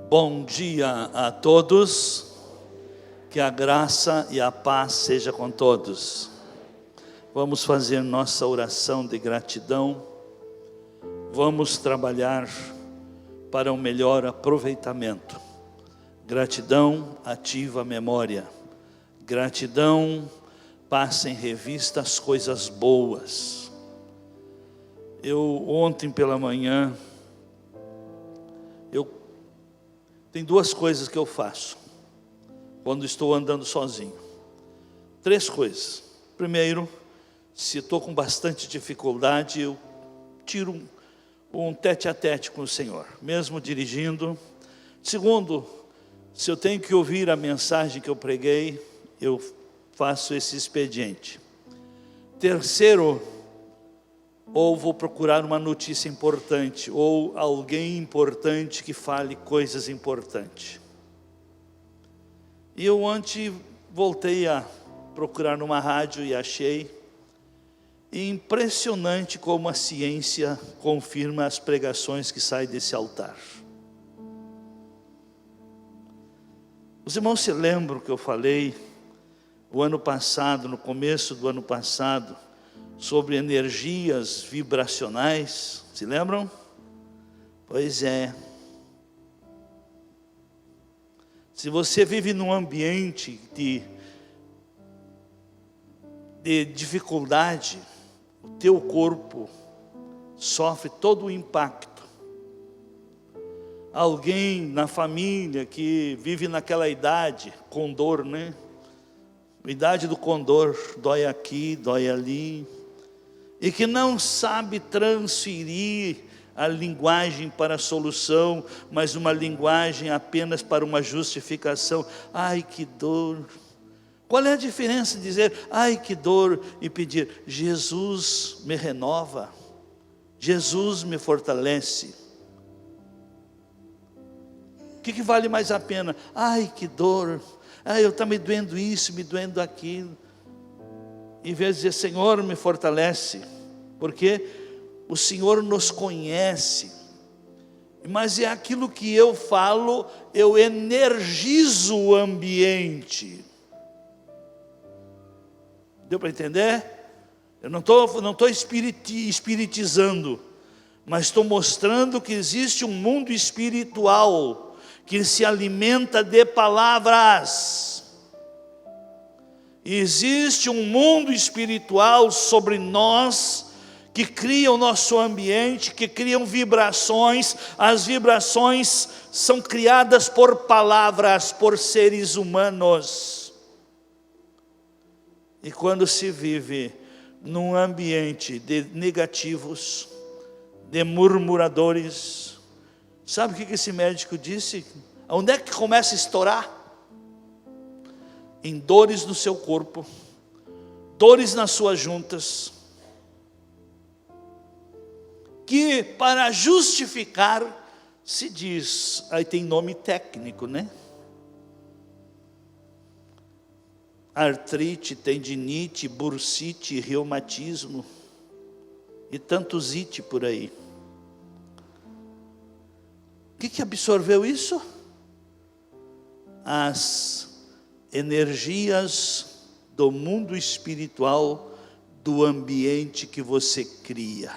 Bom dia a todos, que a graça e a paz seja com todos. Vamos fazer nossa oração de gratidão, vamos trabalhar para um melhor aproveitamento. Gratidão ativa a memória, gratidão passa em revista as coisas boas. Ontem pela manhã, tem duas coisas que eu faço quando estou andando sozinho. 3 coisas. Primeiro, se estou com bastante dificuldade, eu tiro um tete-a-tete com o Senhor, mesmo dirigindo. Segundo, se eu tenho que ouvir a mensagem que eu preguei, eu faço esse expediente. Terceiro, ou vou procurar uma notícia importante, ou alguém importante que fale coisas importantes. E eu ontem voltei a procurar numa rádio e achei. E impressionante como a ciência confirma as pregações que saem desse altar. Os irmãos se lembram que eu falei o ano passado, no começo do ano passado, sobre energias vibracionais, se lembram? Pois é. Se você vive num ambiente de dificuldade, o teu corpo sofre todo o impacto. Alguém na família que vive naquela idade, condor, né? Idade do condor, dói aqui, dói ali. E que não sabe transferir a linguagem para a solução, mas uma linguagem apenas para uma justificação. Ai, que dor! Qual é a diferença de dizer, ai, que dor, e pedir, Jesus me renova, Jesus me fortalece? O que vale mais a pena? Ai, que dor! Ai, eu estou me doendo isso, me doendo aquilo. Em vez de dizer, Senhor, me fortalece, porque o Senhor nos conhece, mas é aquilo que eu falo, eu energizo o ambiente. Deu para entender? Eu não estou espiritizando, mas estou mostrando que existe um mundo espiritual, que se alimenta de palavras. Existe um mundo espiritual sobre nós, que cria o nosso ambiente, que criam vibrações. As vibrações são criadas por palavras, por seres humanos. E quando se vive num ambiente de negativos, de murmuradores, sabe o que esse médico disse? Onde é que começa a estourar? Em dores no seu corpo, dores nas suas juntas, que para justificar se diz, aí tem nome técnico, né? Artrite, tendinite, bursite, reumatismo e tantos it por aí. O que absorveu isso? As energias do mundo espiritual, do ambiente que você cria.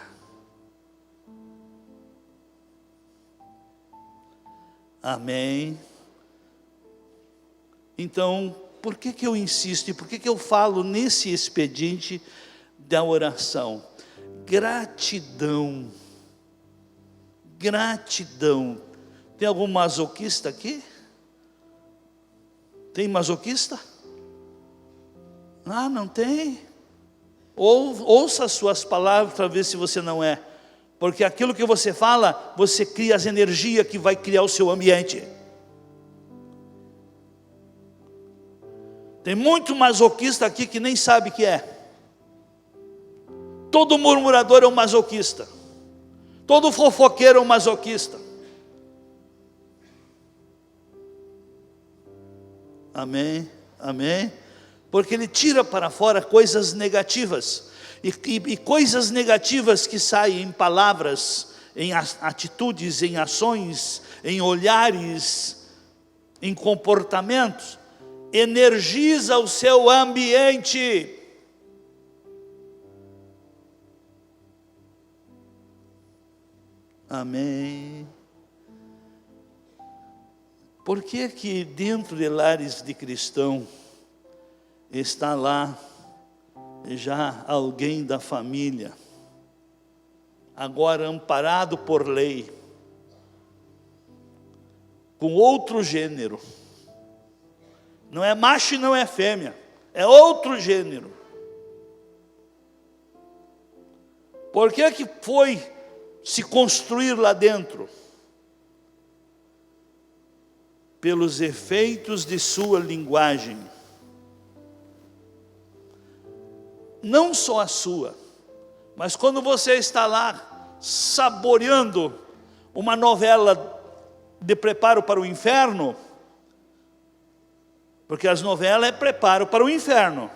Amém? Então, por que eu insisto e por que eu falo nesse expediente da oração? Gratidão. Gratidão. Tem algum masoquista aqui? Tem masoquista? Ah, não tem? Ouça as suas palavras para ver se você não é. Porque aquilo que você fala, você cria as energias que vai criar o seu ambiente. Tem muito masoquista aqui que nem sabe o que é. Todo murmurador é um masoquista. Todo fofoqueiro é um masoquista. Amém, amém. Porque ele tira para fora coisas negativas. E coisas negativas que saem em palavras, em atitudes, em ações, em olhares, em comportamentos. Energiza o seu ambiente. Amém. Por que que dentro de lares de cristão está lá já alguém da família, agora amparado por lei, com outro gênero? Não é macho e não é fêmea, é outro gênero. Por que que foi se construir lá dentro? Pelos efeitos de sua linguagem. Não só a sua, mas quando você está lá saboreando uma novela de preparo para o inferno, porque as novelas é preparo para o inferno,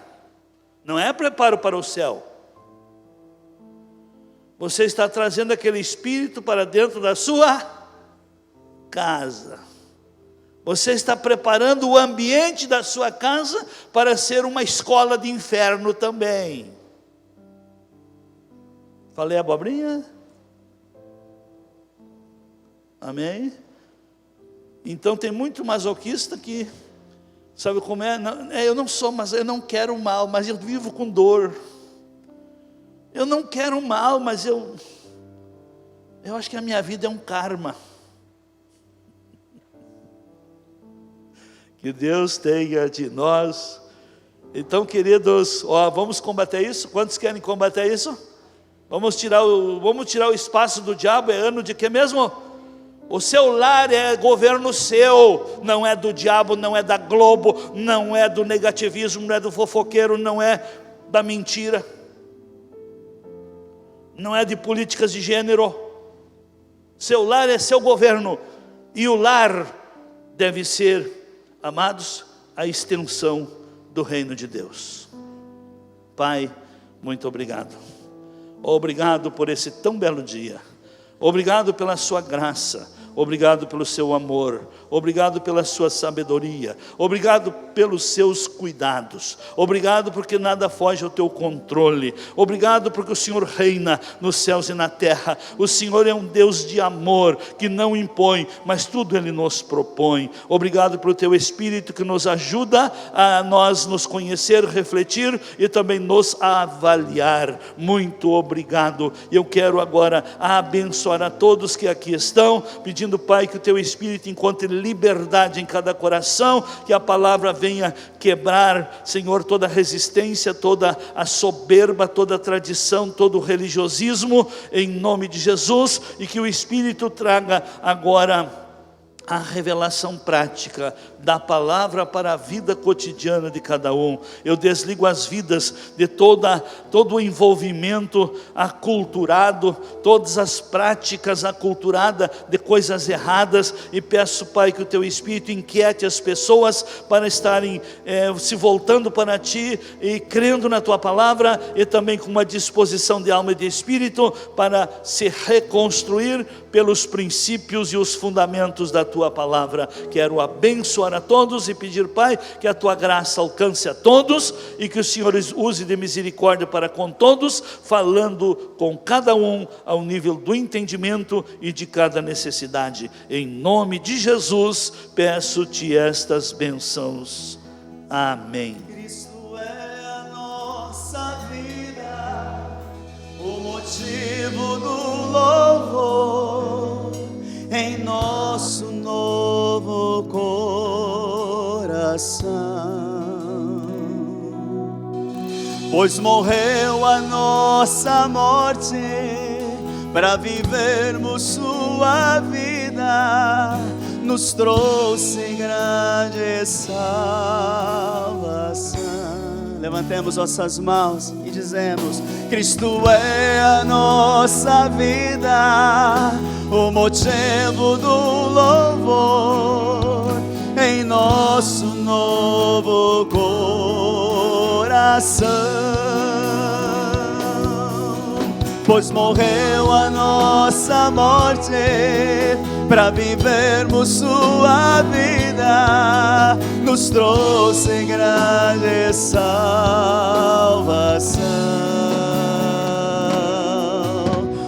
não é preparo para o céu. Você está trazendo aquele espírito para dentro da sua casa. Você está preparando o ambiente da sua casa para ser uma escola de inferno também. Falei abobrinha? Amém? Então tem muito masoquista que, sabe como é? Eu não sou, mas eu não quero mal, mas eu vivo com dor. Eu não quero mal, mas eu acho que a minha vida é um karma. Que Deus tenha de nós. Então, queridos, vamos combater isso? Quantos querem combater isso? Vamos tirar o espaço do diabo. É ano de quê mesmo? O seu lar é governo seu, não é do diabo, não é da Globo, não é do negativismo, não é do fofoqueiro, não é da mentira, não é de políticas de gênero. Seu lar é seu governo, e o lar deve ser, amados, a extensão do reino de Deus. Pai, muito obrigado. Obrigado por esse tão belo dia. Obrigado pela sua graça. Obrigado pelo seu amor, obrigado pela sua sabedoria, obrigado pelos seus cuidados, obrigado porque nada foge ao teu controle, obrigado porque o Senhor reina nos céus e na terra. O Senhor é um Deus de amor, que não impõe, mas tudo Ele nos propõe. Obrigado pelo teu Espírito que nos ajuda a nós nos conhecer, refletir e também nos avaliar. Muito obrigado. Eu quero agora abençoar a todos que aqui estão, pedindo, Pai, que o teu Espírito encontre liberdade em cada coração, que a palavra venha quebrar, Senhor, toda a resistência, toda a soberba, toda a tradição, todo o religiosismo, em nome de Jesus, e que o Espírito traga agora a revelação prática da palavra para a vida cotidiana de cada um. Eu desligo as vidas de todo o envolvimento aculturado, todas as práticas aculturadas de coisas erradas, e peço, Pai, que o teu Espírito inquiete as pessoas para estarem se voltando para ti e crendo na tua palavra, e também com uma disposição de alma e de espírito para se reconstruir pelos princípios e os fundamentos da tua palavra. Quero abençoar a todos e pedir, Pai, que a tua graça alcance a todos e que o Senhor use de misericórdia para com todos, falando com cada um ao nível do entendimento e de cada necessidade. Em nome de Jesus, peço-te estas bênçãos. Amém. Cristo é a nossa vida, o motivo do louvor em nosso novo coração, pois morreu a nossa morte para vivermos sua vida, nos trouxe grande salvação. Levantemos nossas mãos e dizemos: Cristo é a nossa vida, o motivo do louvor em nosso novo coração, pois morreu a nossa morte para vivermos sua vida, nos trouxe grande salvação.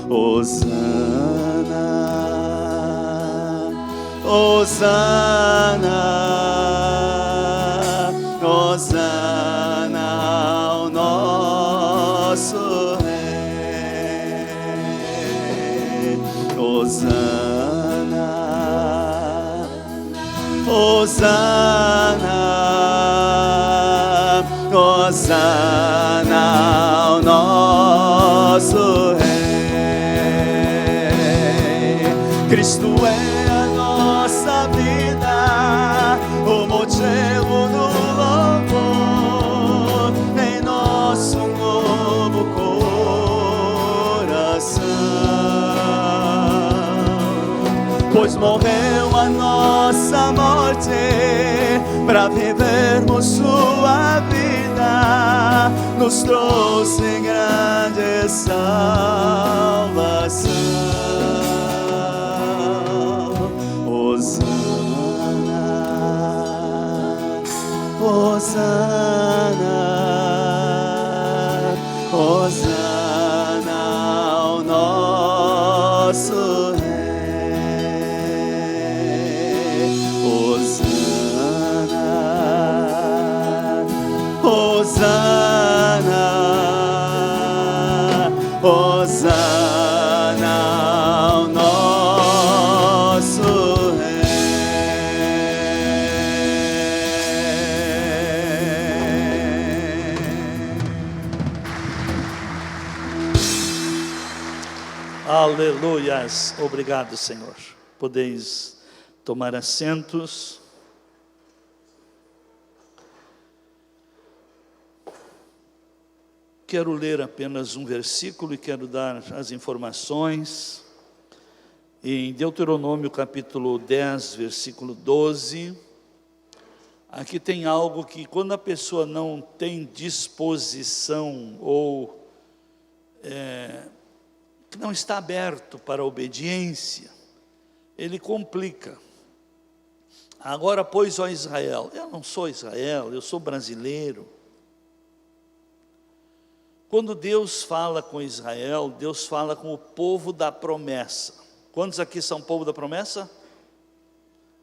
Hosana, Hosana, Hosana ao nosso Rei. Hosana, Hosana, Hosana ao nosso Rei. Cristo é a nossa vida, o motivo do louvor em nosso novo coração. Pois morreu a nossa morte para vivermos sua vida, nos trouxe grande salvação. Hosana, Hosana ao nosso Rei. Hosana, Hosana, Hosana ao nosso Rei. Aleluias, obrigado, Senhor. Podeis tomar assentos. Quero ler apenas um versículo e quero dar as informações. Em Deuteronômio capítulo 10, versículo 12, aqui tem algo que quando a pessoa não tem disposição ou que não está aberto para a obediência, ele complica. Agora, pois, ó Israel, eu não sou Israel, eu sou brasileiro. Quando Deus fala com Israel, Deus fala com o povo da promessa. Quantos aqui são povo da promessa?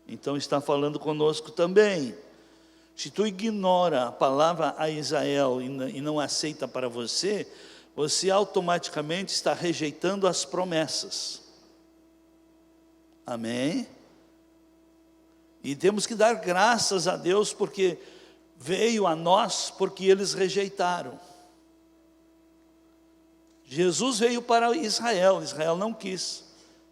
Então está falando conosco também. Se tu ignora a palavra a Israel e não aceita para você, você automaticamente está rejeitando as promessas. Amém? E temos que dar graças a Deus porque veio a nós porque eles rejeitaram. Jesus veio para Israel, Israel não quis.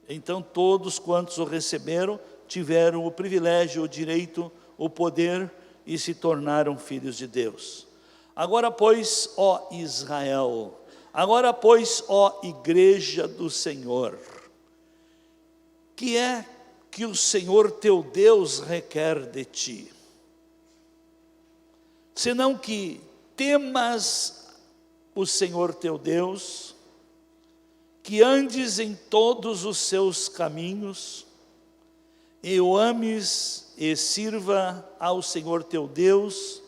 Então todos quantos o receberam tiveram o privilégio, o direito, o poder e se tornaram filhos de Deus. Agora pois, ó Israel, agora pois, ó igreja do Senhor, que é que o Senhor teu Deus requer de ti? Senão que temas o Senhor teu Deus, que andes em todos os seus caminhos, e o ames e sirva ao Senhor teu Deus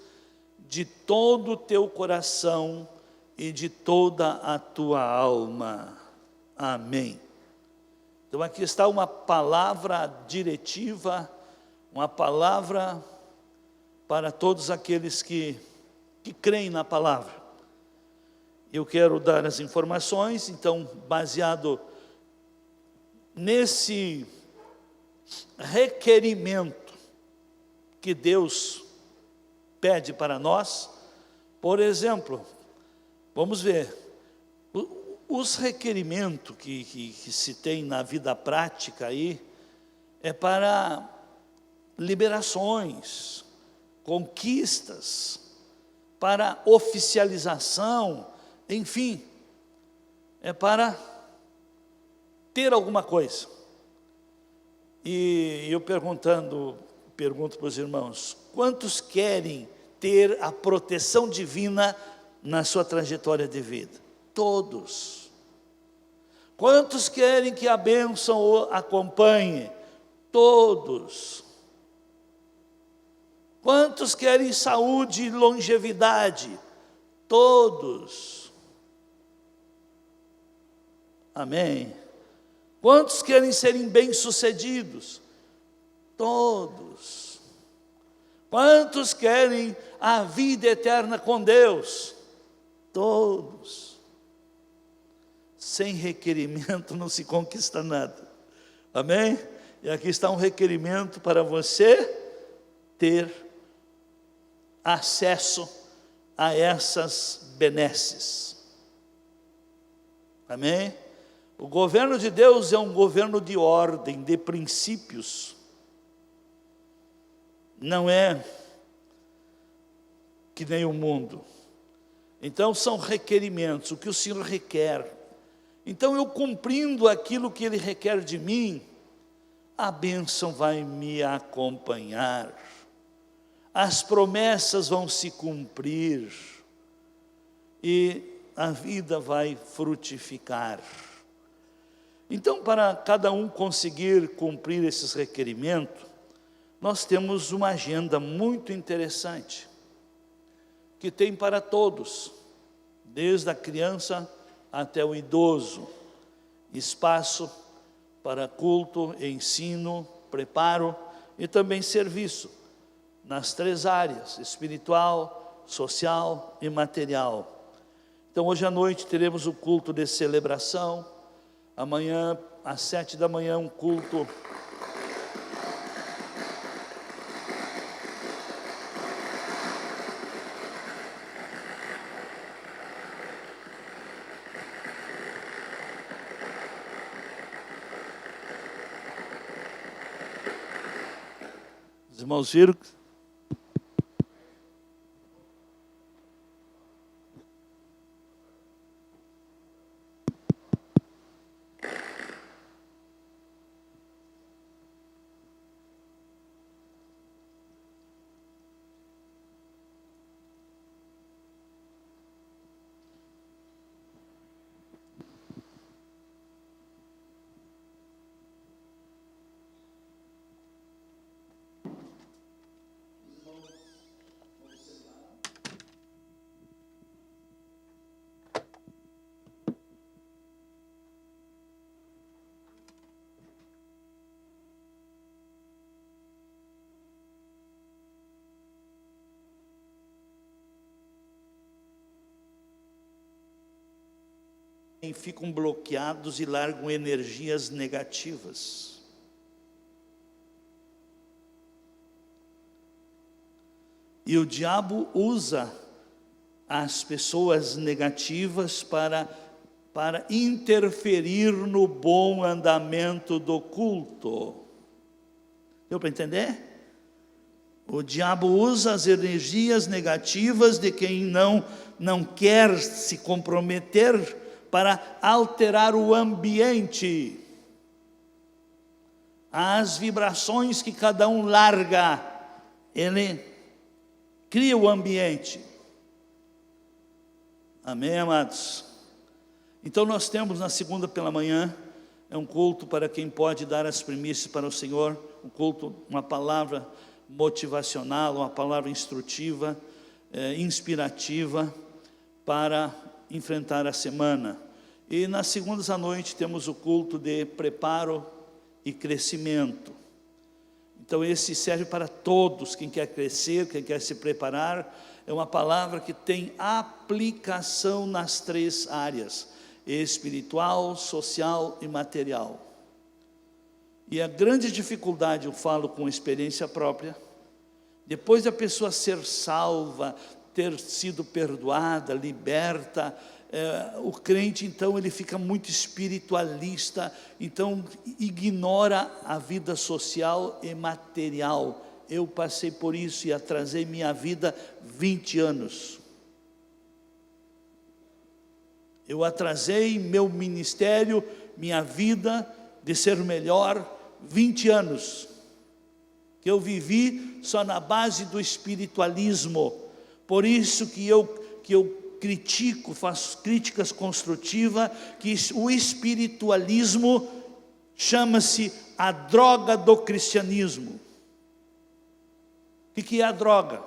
de todo o teu coração e de toda a tua alma. Amém. Então aqui está uma palavra diretiva, uma palavra para todos aqueles que creem na palavra. Eu quero dar as informações, então, baseado nesse requerimento que Deus pede para nós. Por exemplo, vamos ver, os requerimentos que se tem na vida prática aí, é para liberações, conquistas, para oficialização, enfim, é para ter alguma coisa. E eu pergunto para os irmãos, quantos querem ter a proteção divina na sua trajetória de vida? Todos. Quantos querem que a bênção o acompanhe? Todos. Quantos querem saúde e longevidade? Todos. Amém. Quantos querem serem bem-sucedidos? Todos. Quantos querem a vida eterna com Deus? Todos. Sem requerimento não se conquista nada. Amém? E aqui está um requerimento para você ter acesso a essas benesses. Amém? O governo de Deus é um governo de ordem, de princípios. Não é que nem o mundo. Então são requerimentos, o que o Senhor requer. Então eu cumprindo aquilo que Ele requer de mim, a bênção vai me acompanhar. As promessas vão se cumprir. E a vida vai frutificar. Então, para cada um conseguir cumprir esses requerimentos, nós temos uma agenda muito interessante, que tem para todos, desde a criança até o idoso, espaço para culto, ensino, preparo e também serviço, nas 3 áreas, espiritual, social e material. Então hoje à noite teremos o culto de celebração, amanhã às 7 da manhã um culto os irmãos viram? Ficam bloqueados e largam energias negativas. E o diabo usa as pessoas negativas para interferir no bom andamento do culto. Deu para entender? O diabo usa as energias negativas de quem não quer se comprometer para alterar o ambiente. As vibrações que cada um larga, ele cria o ambiente. Amém, amados? Então nós temos na segunda pela manhã, é um culto para quem pode dar as primícias para o Senhor, um culto, uma palavra motivacional, uma palavra instrutiva, inspirativa, para enfrentar a semana. E nas segundas à noite temos o culto de preparo e crescimento. Então esse serve para todos, quem quer crescer, quem quer se preparar. É uma palavra que tem aplicação nas 3 áreas, espiritual, social e material. E a grande dificuldade, eu falo com experiência própria, depois da pessoa ser salva, ter sido perdoada, liberta, o crente então ele fica muito espiritualista, então ignora a vida social e material. Eu passei por isso e atrasei minha vida 20 anos. Eu atrasei meu ministério, minha vida de ser melhor 20 anos. Que eu vivi só na base do espiritualismo. Por isso que eu critico, faço críticas construtivas, que o espiritualismo chama-se a droga do cristianismo. O que é a droga?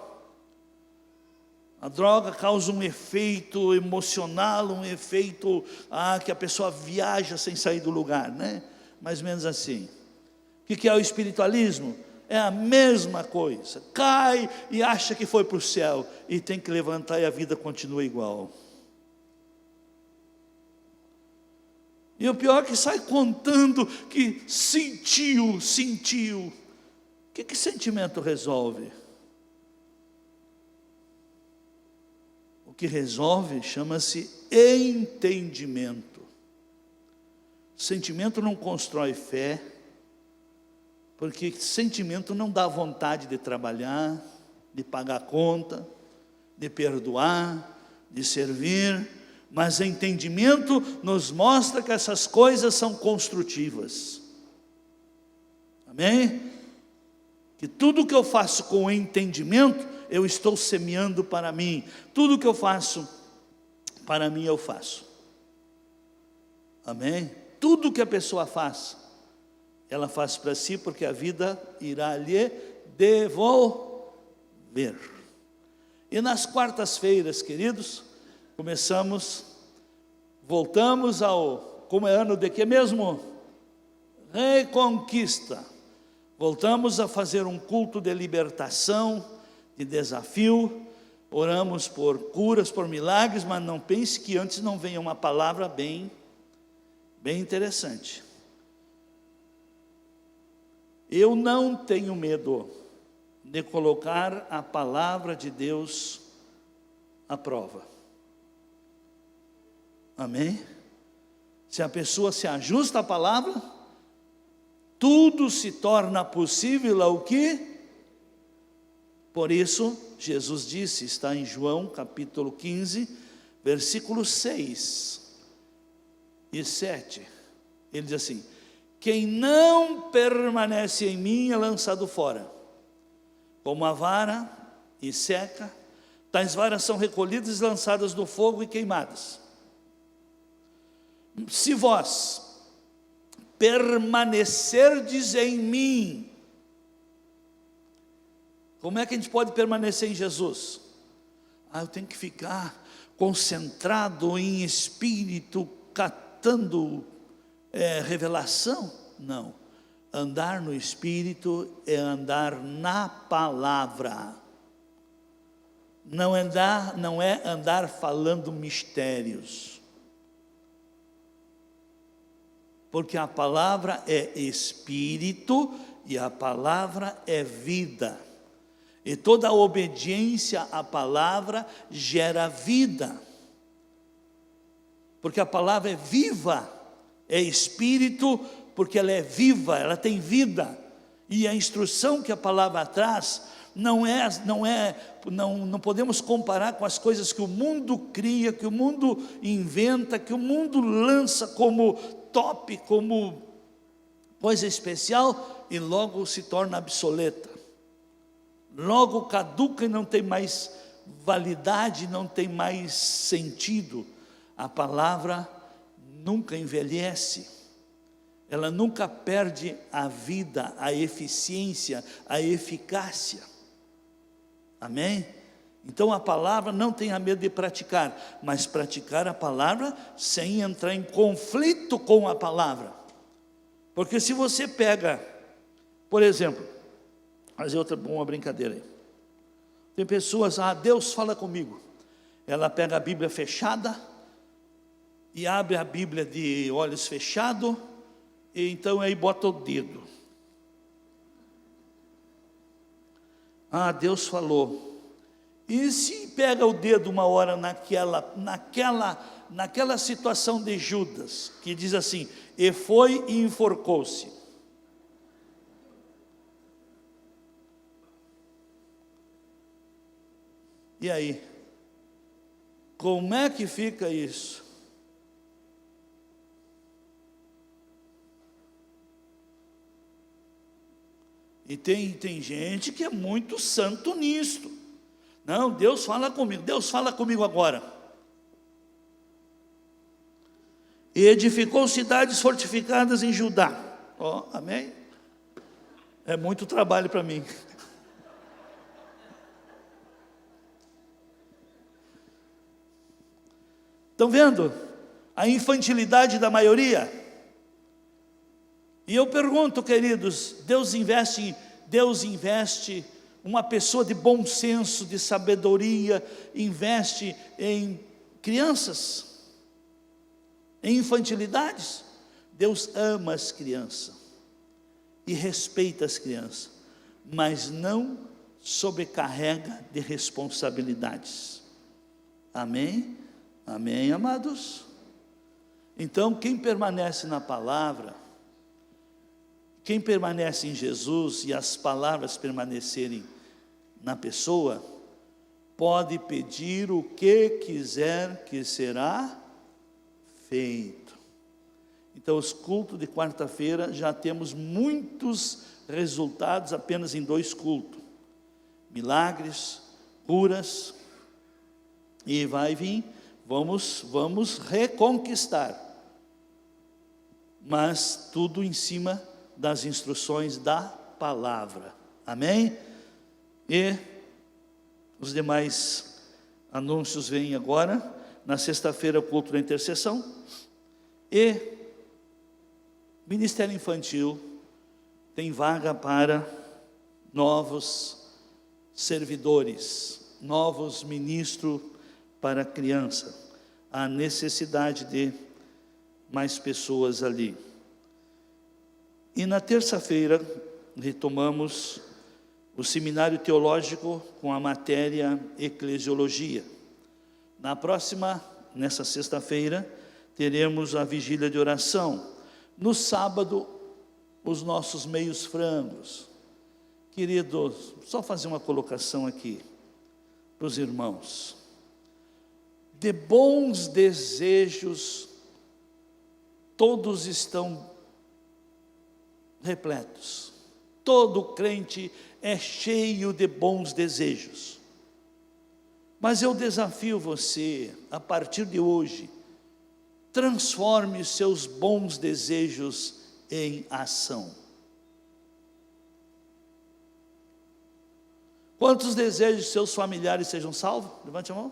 A droga causa um efeito emocional, um efeito que a pessoa viaja sem sair do lugar, né? Mais ou menos assim. O que é o espiritualismo? É a mesma coisa. Cai e acha que foi para o céu, e tem que levantar e a vida continua igual. E o pior é que sai contando que sentiu. O que sentimento resolve? O que resolve chama-se entendimento. Sentimento não constrói fé, porque sentimento não dá vontade de trabalhar, de pagar conta, de perdoar, de servir. Mas entendimento nos mostra que essas coisas são construtivas. Amém? Que tudo que eu faço com entendimento, eu estou semeando para mim. Tudo que eu faço para mim, eu faço. Amém? Tudo que a pessoa faz, ela faz para si, porque a vida irá lhe devolver. E nas quartas-feiras, queridos, voltamos como é ano de quê mesmo? Reconquista. Voltamos a fazer um culto de libertação, de desafio. Oramos por curas, por milagres, mas não pense que antes não venha uma palavra bem interessante. Eu não tenho medo de colocar a palavra de Deus à prova. Amém? Se a pessoa se ajusta à palavra, tudo se torna possível ao que? Por isso, Jesus disse, está em João capítulo 15, versículos 6 e 7. Ele diz assim: quem não permanece em mim é lançado fora, como a vara, e seca. Tais varas são recolhidas e lançadas no fogo e queimadas. Se vós permanecerdes em mim, como é que a gente pode permanecer em Jesus? Eu tenho que ficar concentrado em espírito, catando revelação? Não. Andar no espírito é andar na palavra. Não é andar falando mistérios. Porque a palavra é espírito e a palavra é vida. E toda obediência à palavra gera vida. Porque a palavra é viva, é espírito, porque ela é viva, ela tem vida. E a instrução que a palavra traz não podemos comparar com as coisas que o mundo cria, que o mundo inventa, que o mundo lança como top, como coisa especial, e logo se torna obsoleta, logo caduca e não tem mais validade, não tem mais sentido. A palavra nunca envelhece, ela nunca perde a vida, a eficiência, a eficácia. Amém? Então a palavra, não tenha medo de praticar, mas praticar a palavra sem entrar em conflito com a palavra. Porque se você pega, por exemplo, fazer uma brincadeira aí. Tem pessoas, Deus fala comigo. Ela pega a Bíblia fechada e abre a Bíblia de olhos fechados, e então aí bota o dedo. Deus falou. E se pega o dedo uma hora naquela situação de Judas, que diz assim, e foi e enforcou-se. E aí? Como é que fica isso? E tem gente que é muito santo nisto. Não, Deus fala comigo agora. E edificou cidades fortificadas em Judá. Ó, amém? É muito trabalho para mim. Estão vendo a infantilidade da maioria? E eu pergunto, queridos, Deus investe uma pessoa de bom senso, de sabedoria, investe em crianças, em infantilidades. Deus ama as crianças e respeita as crianças, mas não sobrecarrega de responsabilidades. Amém? Amém, amados? Então, quem permanece na palavra, quem permanece em Jesus e as palavras permanecerem na pessoa, pode pedir o que quiser que será feito. Então, os cultos de quarta-feira já temos muitos resultados apenas em 2 cultos: milagres, curas, e vai vir. Vamos reconquistar, mas tudo em cima das instruções da palavra, amém? E os demais anúncios vêm agora. Na sexta-feira, o culto da intercessão, e Ministério Infantil tem vaga para novos servidores, novos ministros para criança. Há necessidade de mais pessoas ali. E na terça-feira retomamos o seminário teológico com a matéria eclesiologia. Nessa sexta-feira, teremos a vigília de oração. No sábado, os nossos meios frangos. Queridos, só fazer uma colocação aqui para os irmãos. De bons desejos, todos estão repletos. Todo crente é cheio de bons desejos. Mas eu desafio você, a partir de hoje, transforme seus bons desejos em ação. Quantos desejos seus familiares sejam salvos? Levante a mão.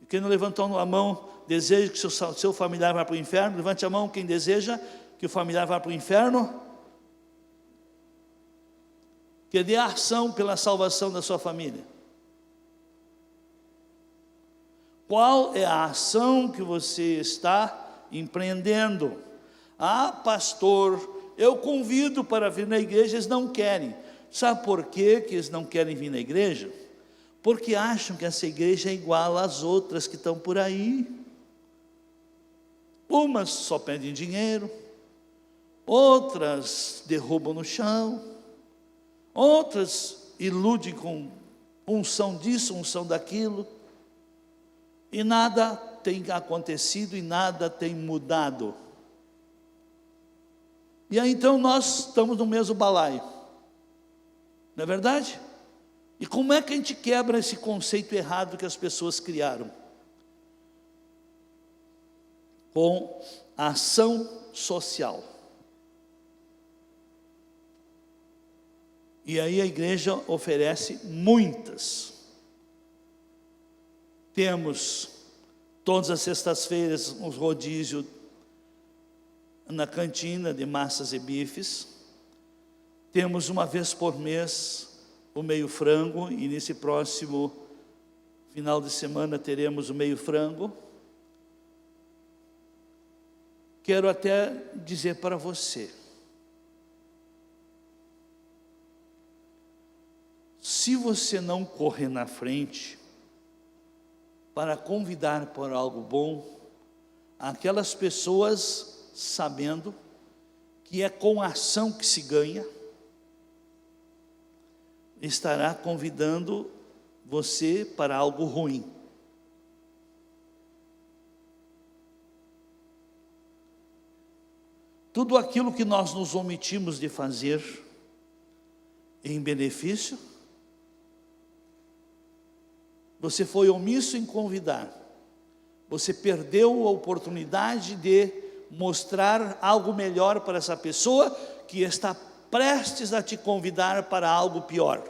E quem não levantou a mão, deseja que seu familiar vá para o inferno? Levante a mão quem deseja que o familiar vá para o inferno. Que dê ação pela salvação da sua família. Qual é a ação que você está empreendendo? Ah, pastor, eu convido para vir na igreja, eles não querem. Sabe por quê que eles não querem vir na igreja? Porque acham que essa igreja é igual às outras que estão por aí. Umas só pedem dinheiro, outras derrubam no chão, outras iludem com unção disso, unção daquilo, e nada tem acontecido e nada tem mudado. E aí então nós estamos no mesmo balaio, não é verdade? E como é que a gente quebra esse conceito errado que as pessoas criaram? Com a ação social. E aí a igreja oferece muitas. Temos todas as sextas-feiras um rodízio na cantina de massas e bifes. Temos uma vez por mês o meio frango, e nesse próximo final de semana teremos o meio frango. Quero até dizer para você, se você não correr na frente para convidar por algo bom, aquelas pessoas, sabendo que é com ação que se ganha, estará convidando você para algo ruim. Tudo aquilo que nós nos omitimos de fazer em benefício, você foi omisso em convidar, você perdeu a oportunidade de mostrar algo melhor para essa pessoa que está prestes a te convidar para algo pior.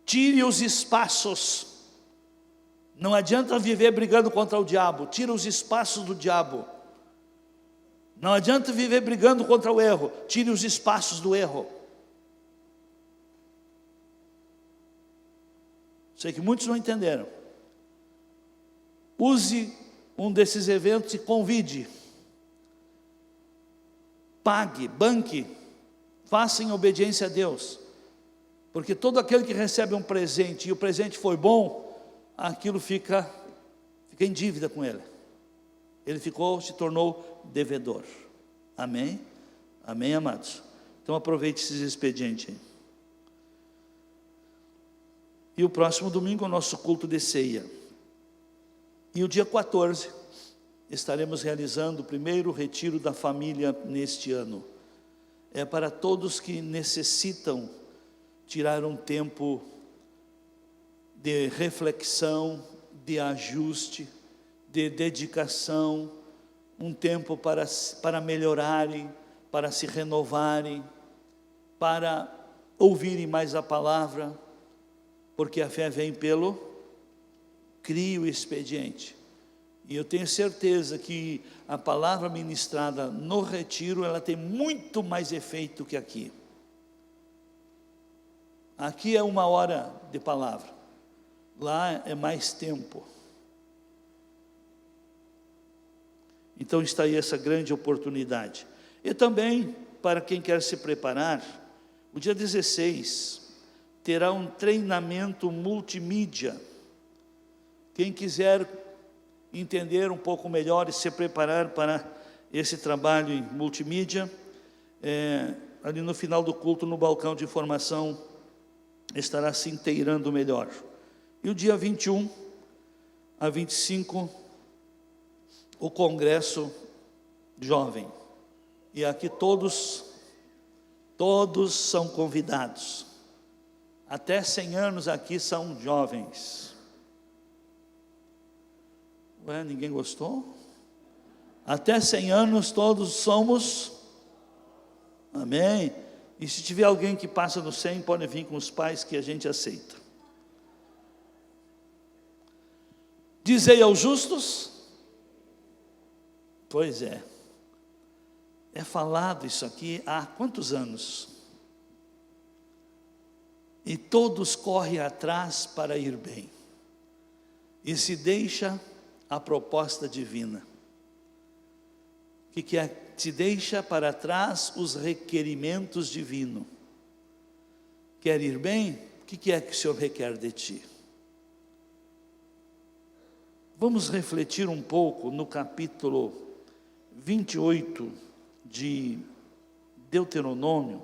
Tire os espaços. Não adianta viver brigando contra o diabo. Tira os espaços do diabo. Não adianta viver brigando contra o erro. Tire os espaços do erro. Sei que muitos não entenderam. Use um desses eventos e convide. Pague, banque, faça em obediência a Deus. Porque todo aquele que recebe um presente e o presente foi bom, aquilo fica em dívida com ele. Ele se tornou devedor. Amém? Amém, amados? Então aproveite esses expedientes aí. E o próximo domingo é o nosso culto de ceia. E o dia 14, estaremos realizando o primeiro retiro da família neste ano. É para todos que necessitam tirar um tempo de reflexão, de ajuste, de dedicação, um tempo para melhorarem, para se renovarem, para ouvirem mais a palavra, porque a fé vem pelo crie o expediente. E eu tenho certeza que a palavra ministrada no retiro, ela tem muito mais efeito que aqui. Aqui é 1 hora de palavra, lá é mais tempo. Então está aí essa grande oportunidade. E também, para quem quer se preparar, o dia 16 terá um treinamento multimídia. Quem quiser entender um pouco melhor e se preparar para esse trabalho em multimídia, ali no final do culto, no balcão de informação, estará se inteirando melhor. E o dia 21 a 25, o congresso jovem. E aqui todos são convidados. Até 100 anos aqui são jovens. Ué, ninguém gostou? Até 100 anos todos somos. Amém? E se tiver alguém que passa do 100, pode vir com os pais que a gente aceita. Dizei aos justos. Pois é. É falado isso aqui há quantos anos? E todos correm atrás para ir bem. E se deixa a proposta divina. O que é? Se deixa para trás os requerimentos divinos. Quer ir bem? O que é que o Senhor requer de ti? Vamos refletir um pouco no capítulo 28 de Deuteronômio,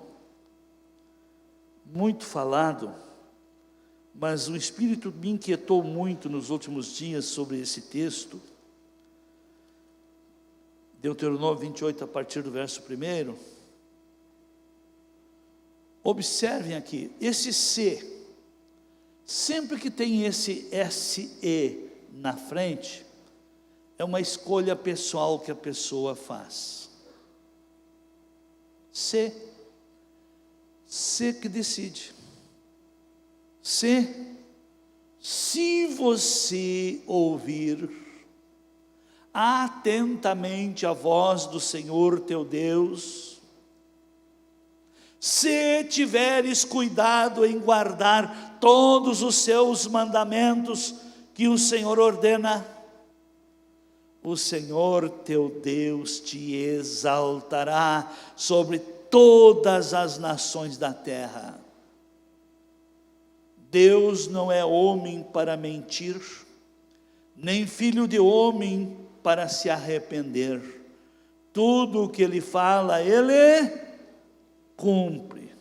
muito falado, mas o Espírito me inquietou muito nos últimos dias sobre esse texto. Deuteronômio 28, a partir do verso 1. Observem aqui, esse se, sempre que tem esse SE na frente, é uma escolha pessoal que a pessoa faz. Se que decide. Se você ouvir atentamente a voz do Senhor teu Deus, se tiveres cuidado em guardar todos os seus mandamentos que o Senhor ordena, o Senhor teu Deus te exaltará sobre todas as nações da terra. Deus não é homem para mentir, nem filho de homem para se arrepender. Tudo o que ele fala, ele cumpre.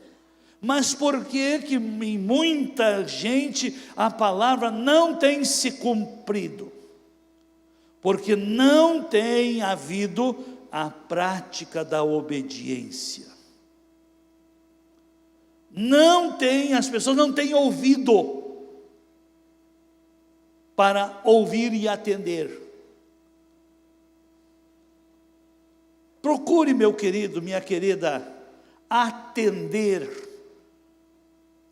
Mas por que em muita gente a palavra não tem se cumprido? Porque não tem havido a prática da obediência. As pessoas não têm ouvido. para ouvir e atender. Procure, meu querido, minha querida, atender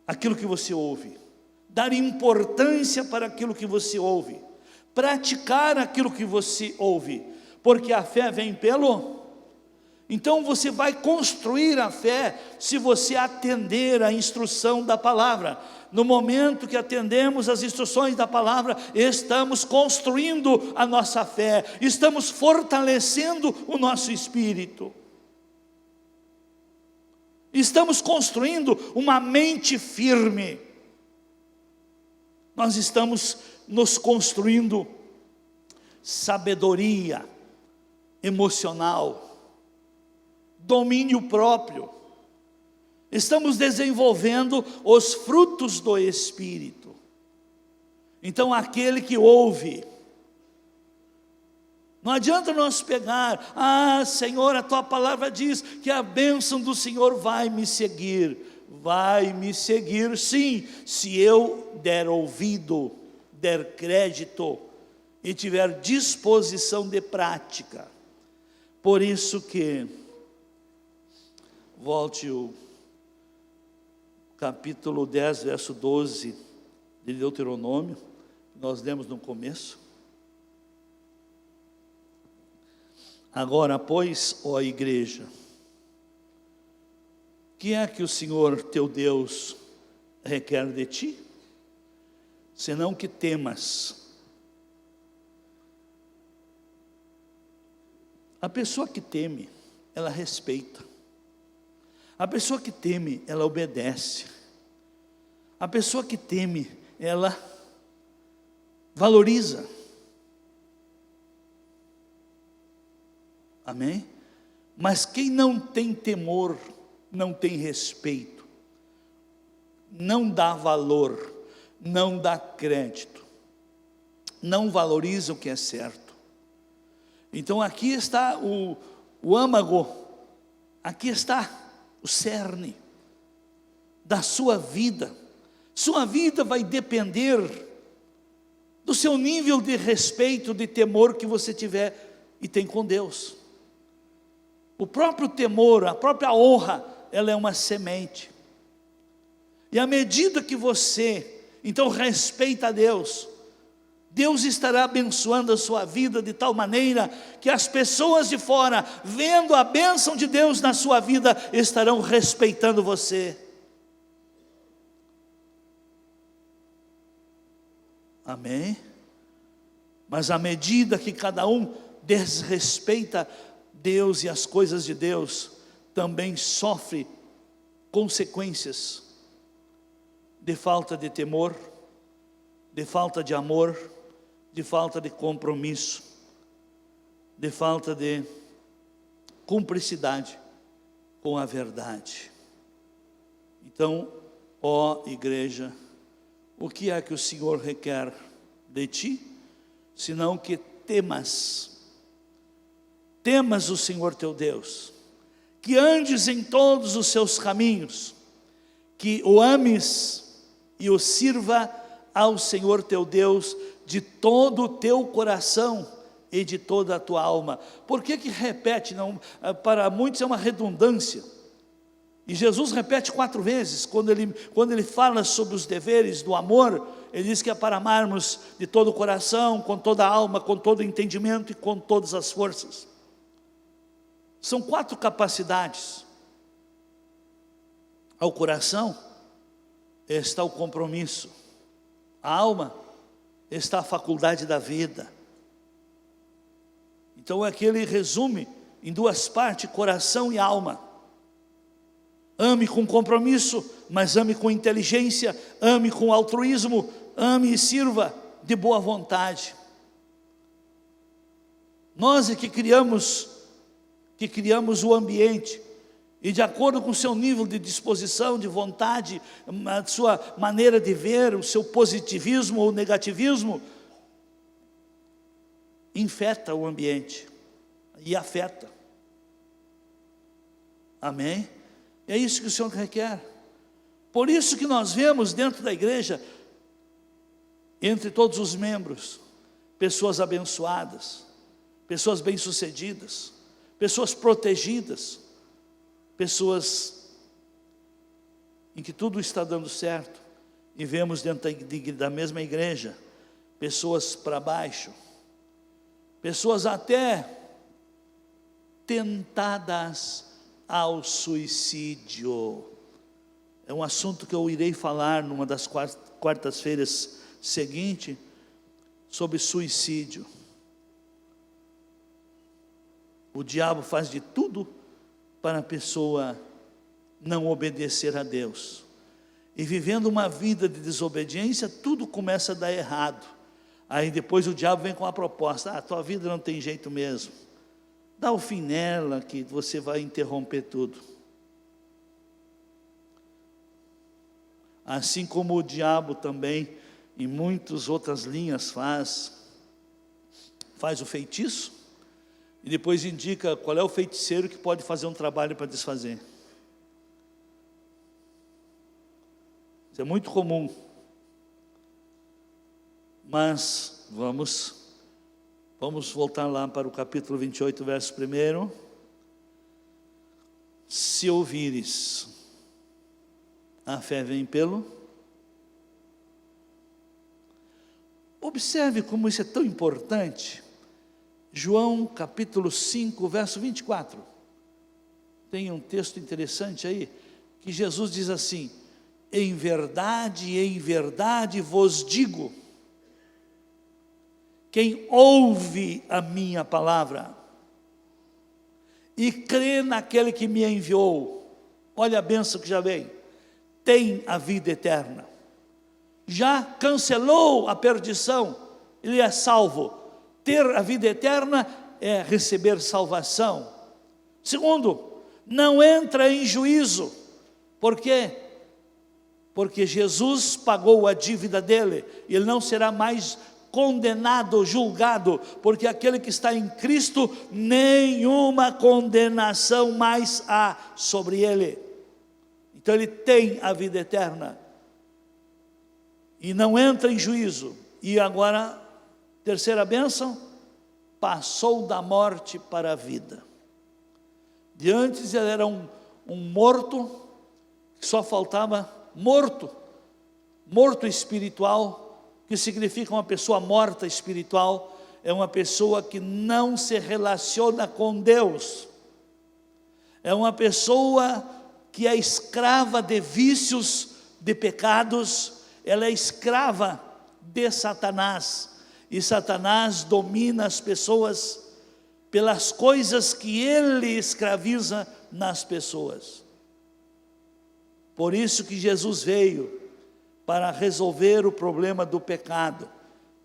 aquilo que você ouve, dar importância para aquilo que você ouve, praticar aquilo que você ouve, porque a fé vem pelo... Então você vai construir a fé se você atender à instrução da palavra. No momento que atendemos às instruções da palavra, estamos construindo a nossa fé, estamos fortalecendo o nosso espírito. Estamos construindo uma mente firme. Nós estamos nos construindo sabedoria emocional, domínio próprio. Estamos desenvolvendo os frutos do Espírito. Então aquele que ouve, não adianta nós pegar, Senhor, a tua palavra diz que a bênção do Senhor vai me seguir sim, se eu der ouvido, der crédito e tiver disposição de prática. Por isso que, volte o capítulo 10, verso 12 de Deuteronômio, nós lemos no começo. Agora, pois, ó igreja, que é que o Senhor teu Deus requer de ti? Senão que temas. A pessoa que teme, ela respeita. A pessoa que teme, ela obedece. A pessoa que teme, ela valoriza. Amém? Mas quem não tem temor, não tem respeito, não dá valor, não dá crédito, não valoriza o que é certo. Então aqui está o âmago, aqui está o cerne da sua vida. Sua vida vai depender do seu nível de respeito, de temor que você tiver e tem com Deus. O próprio temor, a própria honra, ela é uma semente. E à medida que você, então, respeita a Deus, Deus estará abençoando a sua vida de tal maneira que as pessoas de fora, vendo a bênção de Deus na sua vida, estarão respeitando você. Amém? Mas à medida que cada um desrespeita Deus e as coisas de Deus, também sofre consequências de falta de temor, de falta de amor, de falta de compromisso, de falta de cumplicidade com a verdade. Então, ó igreja, o que é que o Senhor requer de ti? Senão que temas o Senhor teu Deus, que andes em todos os seus caminhos, que o ames e o sirva ao Senhor teu Deus de todo o teu coração e de toda a tua alma. Por que repete? Não, para muitos é uma redundância. E Jesus repete 4 vezes, quando ele fala sobre os deveres do amor, ele diz que é para amarmos de todo o coração, com toda a alma, com todo o entendimento e com todas as forças. São 4 capacidades. Ao coração está o compromisso, a alma está a faculdade da vida. Então aqui ele resume em 2 partes, coração e alma. Ame com compromisso, mas ame com inteligência, ame com altruísmo, ame e sirva de boa vontade. Nós é que criamos o ambiente, e de acordo com o seu nível de disposição, de vontade, a sua maneira de ver, o seu positivismo ou negativismo, infeta o ambiente e afeta. Amém? É isso que o Senhor requer. Por isso que nós vemos dentro da igreja entre todos os membros, pessoas abençoadas, pessoas bem-sucedidas, pessoas protegidas, pessoas em que tudo está dando certo, e vemos dentro da mesma igreja, pessoas para baixo, pessoas até tentadas ao suicídio. É um assunto que eu irei falar numa das quartas-feiras seguinte, sobre suicídio. O diabo faz de tudo para a pessoa não obedecer a Deus. E vivendo uma vida de desobediência, tudo começa a dar errado. Aí depois o diabo vem com a proposta: tua vida não tem jeito mesmo. Dá o fim nela que você vai interromper tudo. Assim como o diabo também, em muitas outras linhas faz o feitiço, e depois indica qual é o feiticeiro que pode fazer um trabalho para desfazer. Isso é muito comum. Mas vamos voltar lá para o capítulo 28, verso 1. Se ouvires, a fé vem pelo... Observe como isso é tão importante. João capítulo 5, verso 24. Tem um texto interessante aí, que Jesus diz assim: em verdade vos digo, quem ouve a minha palavra e crê naquele que me enviou, olha a bênção que já vem, tem a vida eterna. Já cancelou a perdição, ele é salvo. Ter a vida eterna é receber salvação. Segundo, não entra em juízo. Por quê? Porque Jesus pagou a dívida dele, ele não será mais condenado, julgado, porque aquele que está em Cristo, nenhuma condenação mais há sobre ele. Então ele tem a vida eterna, e não entra em juízo. E agora, terceira bênção, passou da morte para a vida. De antes ele era um morto, que só faltava morto espiritual, que significa uma pessoa morta espiritual, é uma pessoa que não se relaciona com Deus, é uma pessoa que é escrava de vícios, de pecados, ela é escrava de Satanás, e Satanás domina as pessoas pelas coisas que ele escraviza nas pessoas. Por isso que Jesus veio, para resolver o problema do pecado.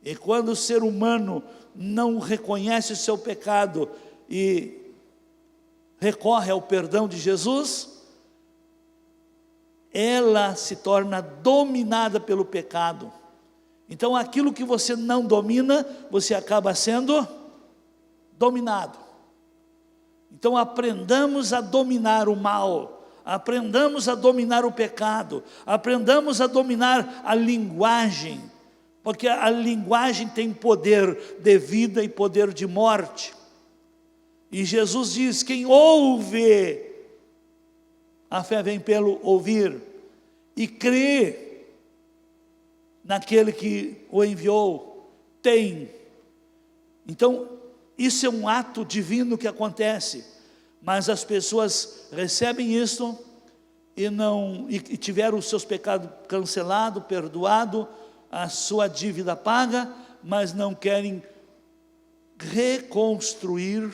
E quando o ser humano não reconhece o seu pecado e recorre ao perdão de Jesus, ela se torna dominada pelo pecado. Então aquilo que você não domina, você acaba sendo dominado. Então aprendamos a dominar o mal, aprendamos a dominar o pecado, aprendamos a dominar a linguagem, porque a linguagem tem poder de vida e poder de morte. E Jesus diz: quem ouve, a fé vem pelo ouvir, e crê naquele que o enviou, tem. Então isso é um ato divino que acontece, mas as pessoas recebem isso e tiveram os seus pecados cancelados, perdoado, a sua dívida paga, mas não querem reconstruir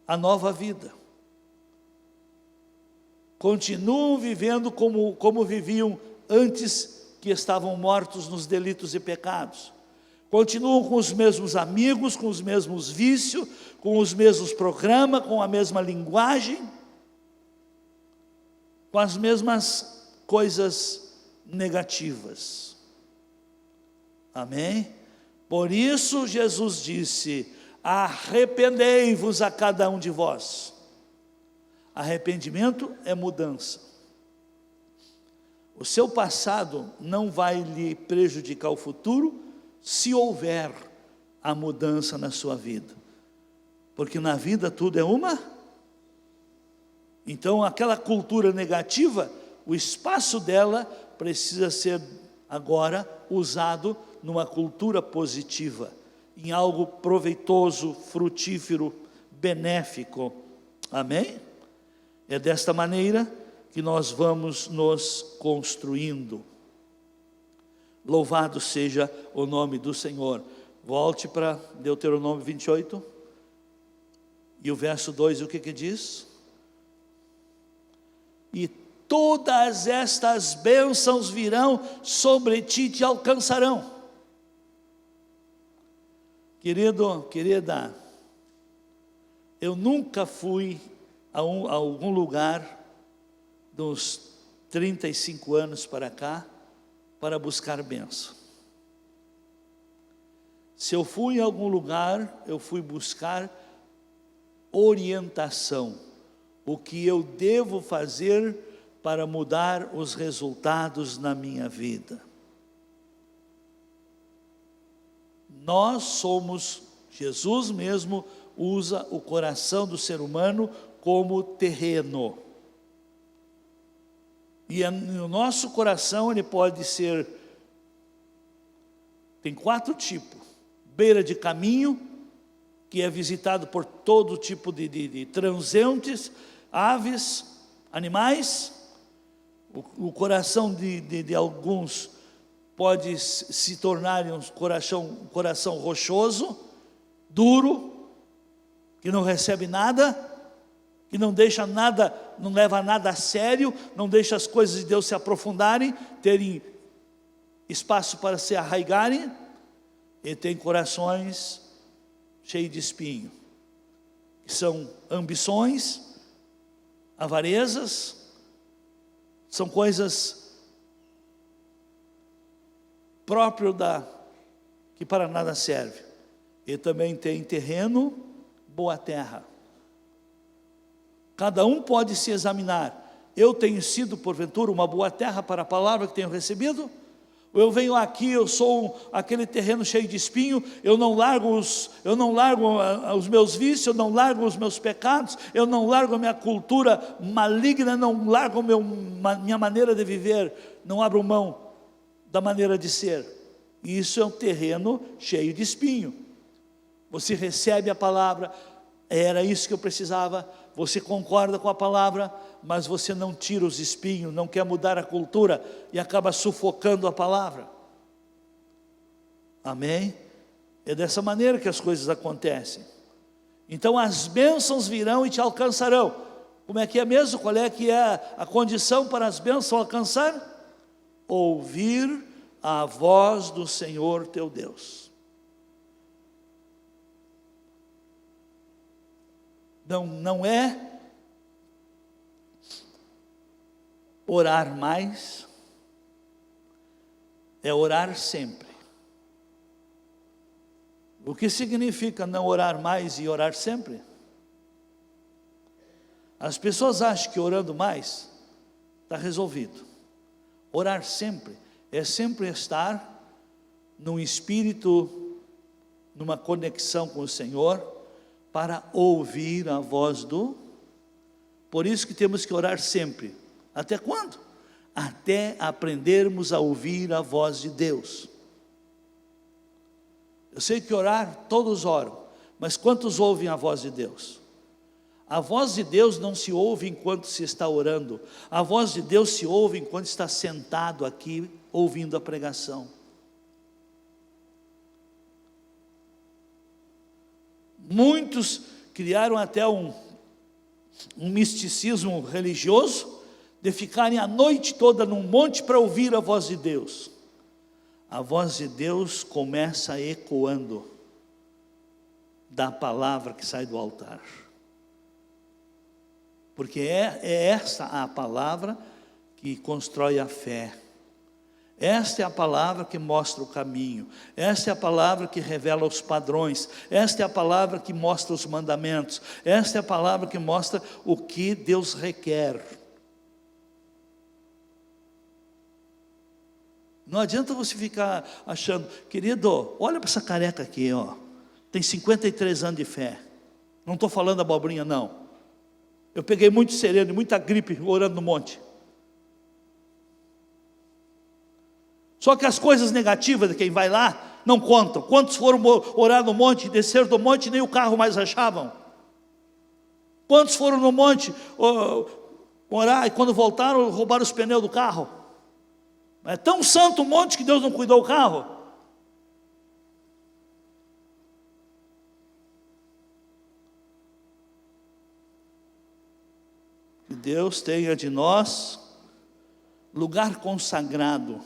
a nova vida. Continuam vivendo como viviam antes que estavam mortos nos delitos e pecados. Continuam com os mesmos amigos, com os mesmos vícios, com os mesmos programas, com a mesma linguagem, com as mesmas coisas negativas. Amém? Por isso Jesus disse: arrependei-vos a cada um de vós. Arrependimento é mudança. O seu passado não vai lhe prejudicar o futuro, se houver a mudança na sua vida. Porque na vida tudo é uma. Então aquela cultura negativa, o espaço dela precisa ser agora usado numa cultura positiva, em algo proveitoso, frutífero, benéfico. Amém? É desta maneira que nós vamos nos construindo. Louvado seja o nome do Senhor. Volte para Deuteronômio 28. E o verso 2, o que diz? E todas estas bênçãos virão sobre ti e te alcançarão. Querido, querida, eu nunca fui a algum lugar dos 35 anos para cá para buscar bênção. Se eu fui em algum lugar, eu fui buscar orientação, o que eu devo fazer para mudar os resultados na minha vida. Nós somos, Jesus mesmo usa o coração do ser humano como terreno. E o nosso coração, ele pode ser, tem 4 tipos: beira de caminho, que é visitado por todo tipo de transeuntes, aves, animais. O coração de alguns pode se tornar um coração rochoso, duro, que não recebe nada, que não deixa nada, não leva nada a sério, não deixa as coisas de Deus se aprofundarem, terem espaço para se arraigarem. E tem corações cheios de espinho, que são ambições, avarezas, são coisas próprias que para nada serve. E também tem terreno, boa terra. Cada um pode se examinar. Eu tenho sido, porventura, uma boa terra para a palavra que tenho recebido? Eu venho aqui, eu sou aquele terreno cheio de espinho, eu não largo os meus vícios, eu não largo os meus pecados, eu não largo a minha cultura maligna, não largo minha maneira de viver, não abro mão da maneira de ser. E isso é um terreno cheio de espinho. Você recebe a palavra, era isso que eu precisava, você concorda com a palavra, mas você não tira os espinhos, não quer mudar a cultura e acaba sufocando a palavra. Amém? É dessa maneira que as coisas acontecem. Então as bênçãos virão e te alcançarão. Como é que é mesmo? Qual é que é a condição para as bênçãos alcançar? Ouvir a voz do Senhor teu Deus. Não é orar mais, é orar sempre. O que significa não orar mais e orar sempre? As pessoas acham que orando mais está resolvido. Orar sempre é sempre estar num espírito, numa conexão com o Senhor, para ouvir a voz do. Por isso que temos que orar sempre. Até quando? Até aprendermos a ouvir a voz de Deus. Eu sei que orar, todos oram, mas quantos ouvem a voz de Deus? A voz de Deus não se ouve enquanto se está orando. A voz de Deus se ouve enquanto está sentado aqui, ouvindo a pregação. Muitos criaram até um misticismo religioso, de ficarem a noite toda num monte para ouvir a voz de Deus. A voz de Deus começa ecoando da palavra que sai do altar. Porque é essa a palavra que constrói a fé. Esta é a palavra que mostra o caminho. Esta é a palavra que revela os padrões. Esta é a palavra que mostra os mandamentos. Esta é a palavra que mostra o que Deus requer. Não adianta você ficar achando, querido, olha para essa careca aqui, ó. Tem 53 anos de fé. Não estou falando abobrinha, não. Eu peguei muito sereno, muita gripe, orando no monte. Só que as coisas negativas de quem vai lá, não contam. Quantos foram orar no monte, desceram do monte, nem o carro mais achavam? Quantos foram no monte orar, e quando voltaram, roubaram os pneus do carro? É tão santo o monte que Deus não cuidou do carro. Que Deus tenha de nós lugar consagrado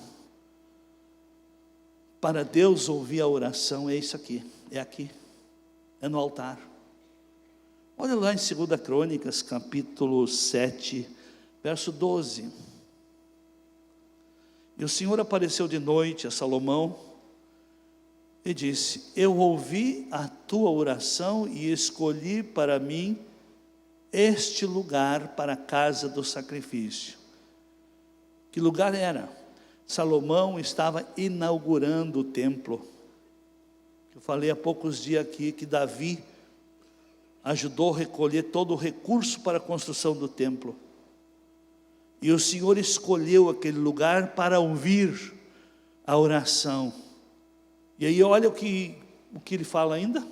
para Deus ouvir a oração. É isso aqui, é no altar. Olha lá em 2 Crônicas, capítulo 7, verso 12. E o Senhor apareceu de noite a Salomão e disse: eu ouvi a tua oração e escolhi para mim este lugar para a casa do sacrifício. Que lugar era? Salomão estava inaugurando o templo. Eu falei há poucos dias aqui que Davi ajudou a recolher todo o recurso para a construção do templo. E o Senhor escolheu aquele lugar para ouvir a oração. E aí olha o que ele fala ainda.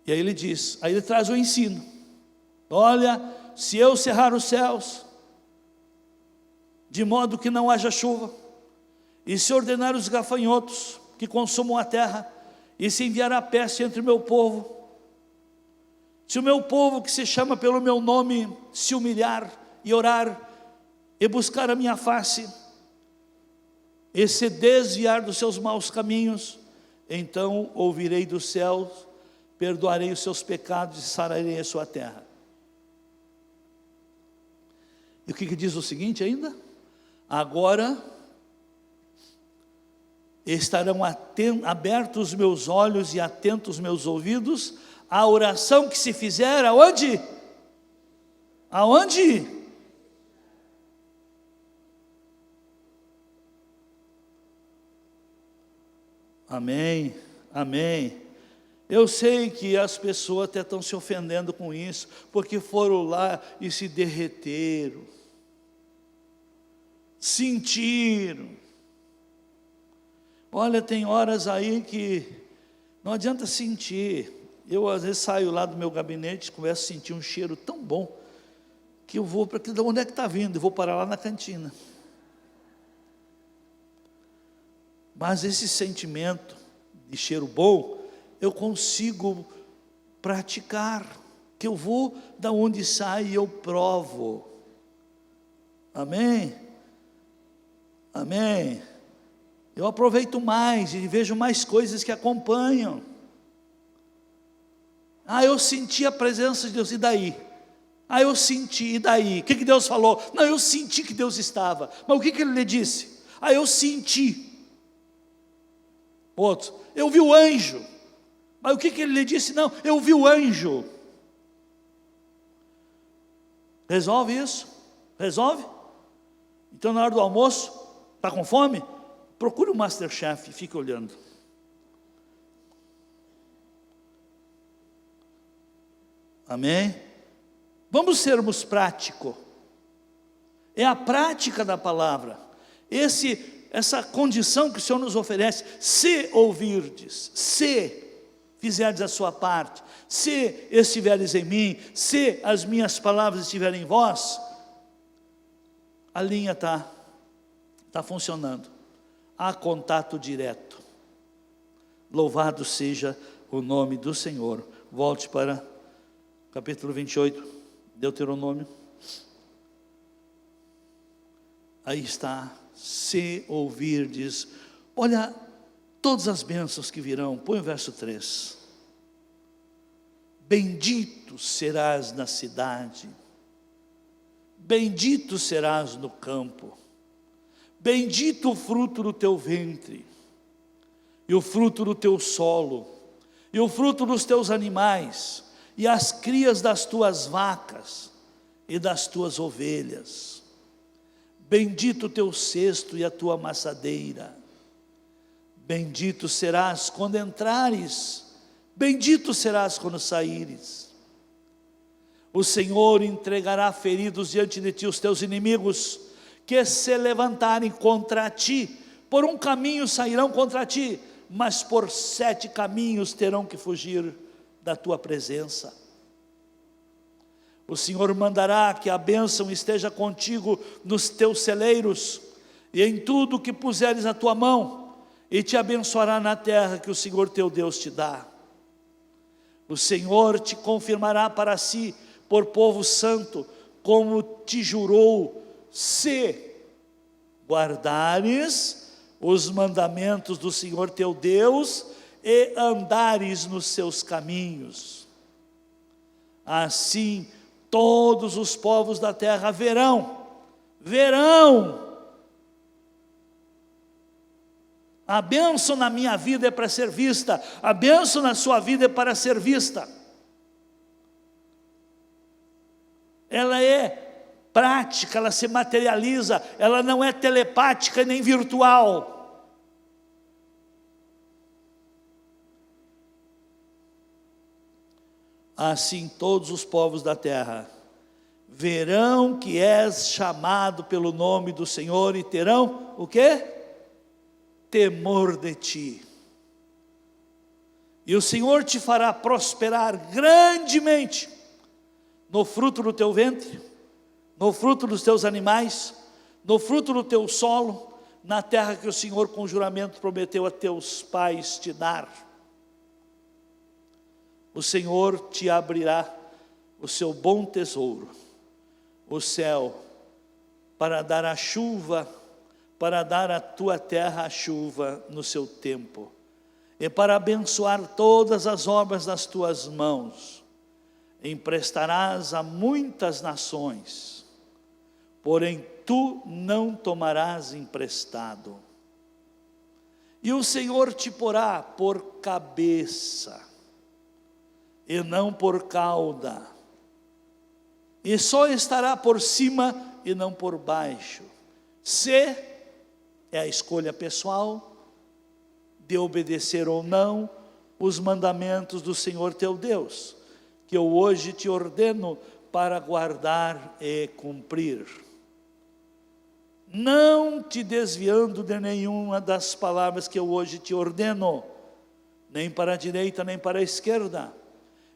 E aí ele diz, aí ele traz o ensino. Olha, se eu cerrar os céus, de modo que não haja chuva, e se ordenar os gafanhotos que consumam a terra, e se enviar a peste entre o meu povo, se o meu povo que se chama pelo meu nome se humilhar e orar e buscar a minha face e se desviar dos seus maus caminhos, então ouvirei dos céus, perdoarei os seus pecados e sararei a sua terra. E o que diz o seguinte ainda? Agora estarão abertos os meus olhos e atentos os meus ouvidos a oração que se fizer, aonde? Aonde? Amém, amém. Eu sei que as pessoas até estão se ofendendo com isso, porque foram lá e se derreteram, sentiram. Olha, tem horas aí que não adianta sentir. Eu às vezes saio lá do meu gabinete, começo a sentir um cheiro tão bom, que eu vou para aquilo, onde é que está vindo? Eu vou parar lá na cantina. Mas esse sentimento de cheiro bom, eu consigo praticar, que eu vou da onde sai e eu provo. Amém? Amém? Eu aproveito mais e vejo mais coisas que acompanham. Eu senti a presença de Deus, e daí? Eu senti, e daí? O que Deus falou? Não, eu senti que Deus estava. Mas o que Ele lhe disse? Eu senti. Outro, eu vi o anjo. Mas o que Ele lhe disse? Não, eu vi o anjo. Resolve isso? Resolve? Então na hora do almoço, está com fome? Procure o Masterchef e fique olhando. Amém? Vamos sermos práticos. É a prática da palavra. Essa condição que o Senhor nos oferece, se ouvirdes, se fizerdes a sua parte, se estiveres em mim, se as minhas palavras estiverem em vós, a linha está funcionando. Há contato direto. Louvado seja o nome do Senhor. Volte para capítulo 28, Deuteronômio. Aí está, se ouvirdes. Olha todas as bênçãos que virão. Põe o verso 3. Bendito serás na cidade, bendito serás no campo, bendito o fruto do teu ventre, e o fruto do teu solo, e o fruto dos teus animais, e as crias das tuas vacas e das tuas ovelhas. Bendito o teu cesto e a tua amassadeira. Bendito serás quando entrares, bendito serás quando saíres. O Senhor entregará feridos diante de ti os teus inimigos, que se levantarem contra ti. Por um caminho sairão contra ti, mas por 7 caminhos terão que fugir da tua presença. O Senhor mandará que a bênção esteja contigo nos teus celeiros, e em tudo que puseres a tua mão, e te abençoará na terra que o Senhor teu Deus te dá. O Senhor te confirmará para si, por povo santo, como te jurou, se guardares os mandamentos do Senhor teu Deus, e andares nos seus caminhos. Assim, todos os povos da terra verão, a bênção na minha vida é para ser vista, a bênção na sua vida é para ser vista. Ela é prática, ela se materializa, ela não é telepática nem virtual. Assim todos os povos da terra verão que és chamado pelo nome do Senhor, e terão o quê? Temor de ti. E o Senhor te fará prosperar grandemente no fruto do teu ventre, no fruto dos teus animais, no fruto do teu solo, na terra que o Senhor com juramento prometeu a teus pais te dar. O Senhor te abrirá o seu bom tesouro, o céu, para dar a chuva, para dar à tua terra a chuva no seu tempo, e para abençoar todas as obras das tuas mãos. Emprestarás a muitas nações, porém tu não tomarás emprestado. E o Senhor te porá por cabeça, e não por cauda, e só estará por cima e não por baixo. Se é a escolha pessoal de obedecer ou não os mandamentos do Senhor teu Deus, que eu hoje te ordeno para guardar e cumprir, não te desviando de nenhuma das palavras que eu hoje te ordeno, nem para a direita nem para a esquerda,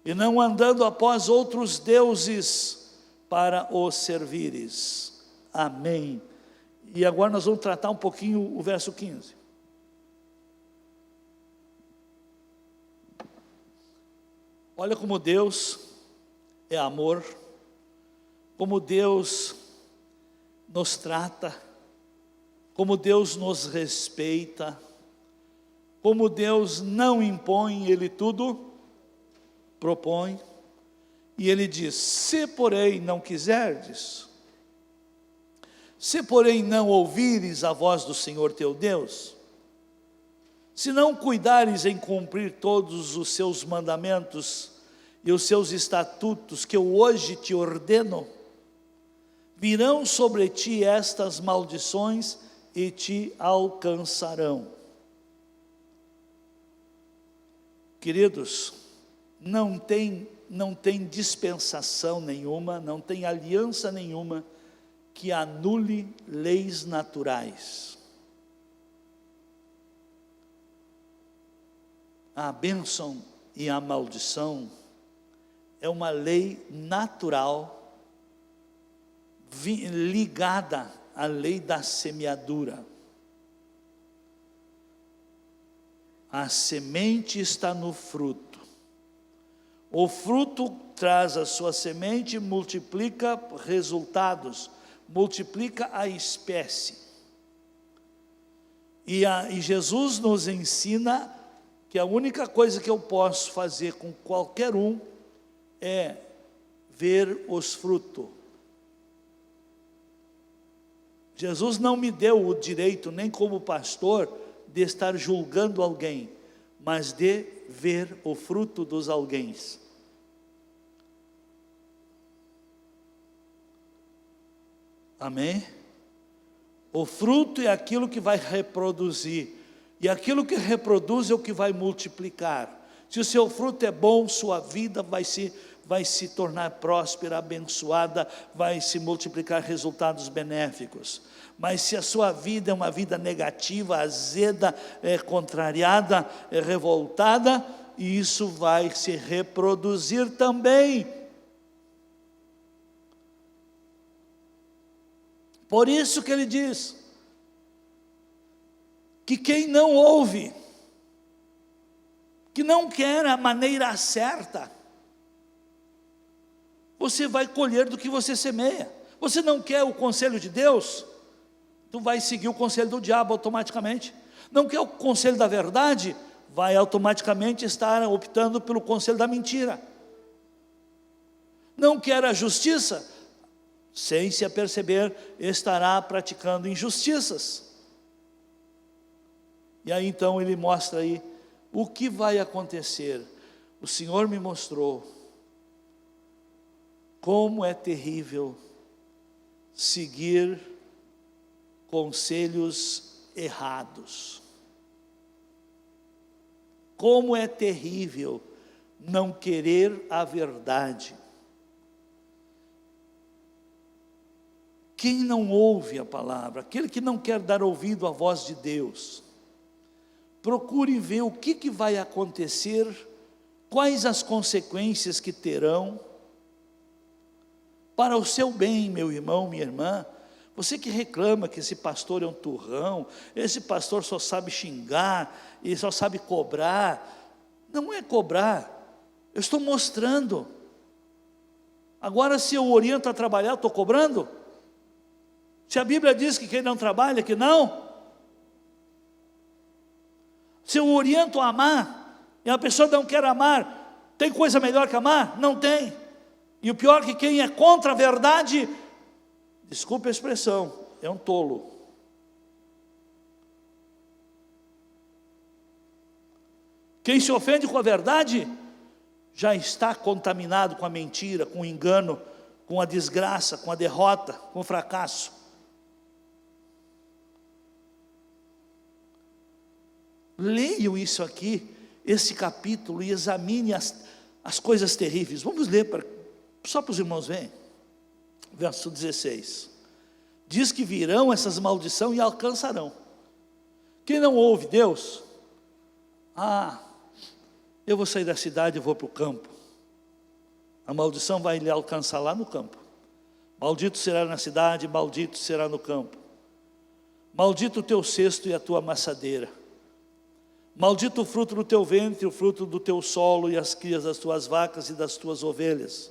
e não andando após outros deuses para os servires. Amém. E agora nós vamos tratar um pouquinho o verso 15. Olha como Deus é amor, como Deus nos trata, como Deus nos respeita, como Deus não impõe, Ele tudo propõe. E Ele diz: se porém não quiserdes, se porém não ouvires a voz do Senhor teu Deus, se não cuidares em cumprir todos os seus mandamentos e os seus estatutos que eu hoje te ordeno, virão sobre ti estas maldições e te alcançarão. Queridos, não tem dispensação nenhuma, não tem aliança nenhuma que anule leis naturais. A bênção e a maldição é uma lei natural ligada à lei da semeadura. A semente está no fruto. O fruto traz a sua semente, multiplica resultados, multiplica a espécie. E Jesus nos ensina que a única coisa que eu posso fazer com qualquer um é ver os frutos. Jesus não me deu o direito, nem como pastor, de estar julgando alguém, mas de ver o fruto dos alguéms. Amém? O fruto é aquilo que vai reproduzir, e aquilo que reproduz é o que vai multiplicar. Se o seu fruto é bom, sua vida vai se tornar próspera, abençoada, vai se multiplicar resultados benéficos. Mas se a sua vida é uma vida negativa, azeda, contrariada, revoltada, isso vai se reproduzir também. Por isso que ele diz que quem não ouve, que não quer a maneira certa, você vai colher do que você semeia. Você não quer o conselho de Deus? Tu vai seguir o conselho do diabo automaticamente. Não quer o conselho da verdade? Vai automaticamente estar optando pelo conselho da mentira. Não quer a justiça? Sem se aperceber, estará praticando injustiças. E aí então ele mostra aí o que vai acontecer. O Senhor me mostrou como é terrível seguir conselhos errados. Como é terrível não querer a verdade. Quem não ouve a palavra, aquele que não quer dar ouvido à voz de Deus, procure ver o que vai acontecer, quais as consequências que terão, para o seu bem, meu irmão, minha irmã. Você que reclama que esse pastor é um turrão, esse pastor só sabe xingar, e só sabe cobrar. Não é cobrar, eu estou mostrando. Agora, se eu oriento a trabalhar, eu estou cobrando? Se a Bíblia diz que quem não trabalha, que não. Se eu oriento a amar, e a pessoa não quer amar, tem coisa melhor que amar? Não tem. E o pior é que quem é contra a verdade, desculpe a expressão, é um tolo. Quem se ofende com a verdade, já está contaminado com a mentira, com o engano, com a desgraça, com a derrota, com o fracasso. Leiam isso aqui, esse capítulo, e examine as coisas terríveis. Vamos ler, só para os irmãos verem. Verso 16. Diz que virão essas maldições e alcançarão. Quem não ouve Deus, eu vou sair da cidade e vou para o campo. A maldição vai lhe alcançar lá no campo. Maldito será na cidade, maldito será no campo. Maldito o teu cesto e a tua amassadeira. Maldito o fruto do teu ventre, o fruto do teu solo e as crias das tuas vacas e das tuas ovelhas.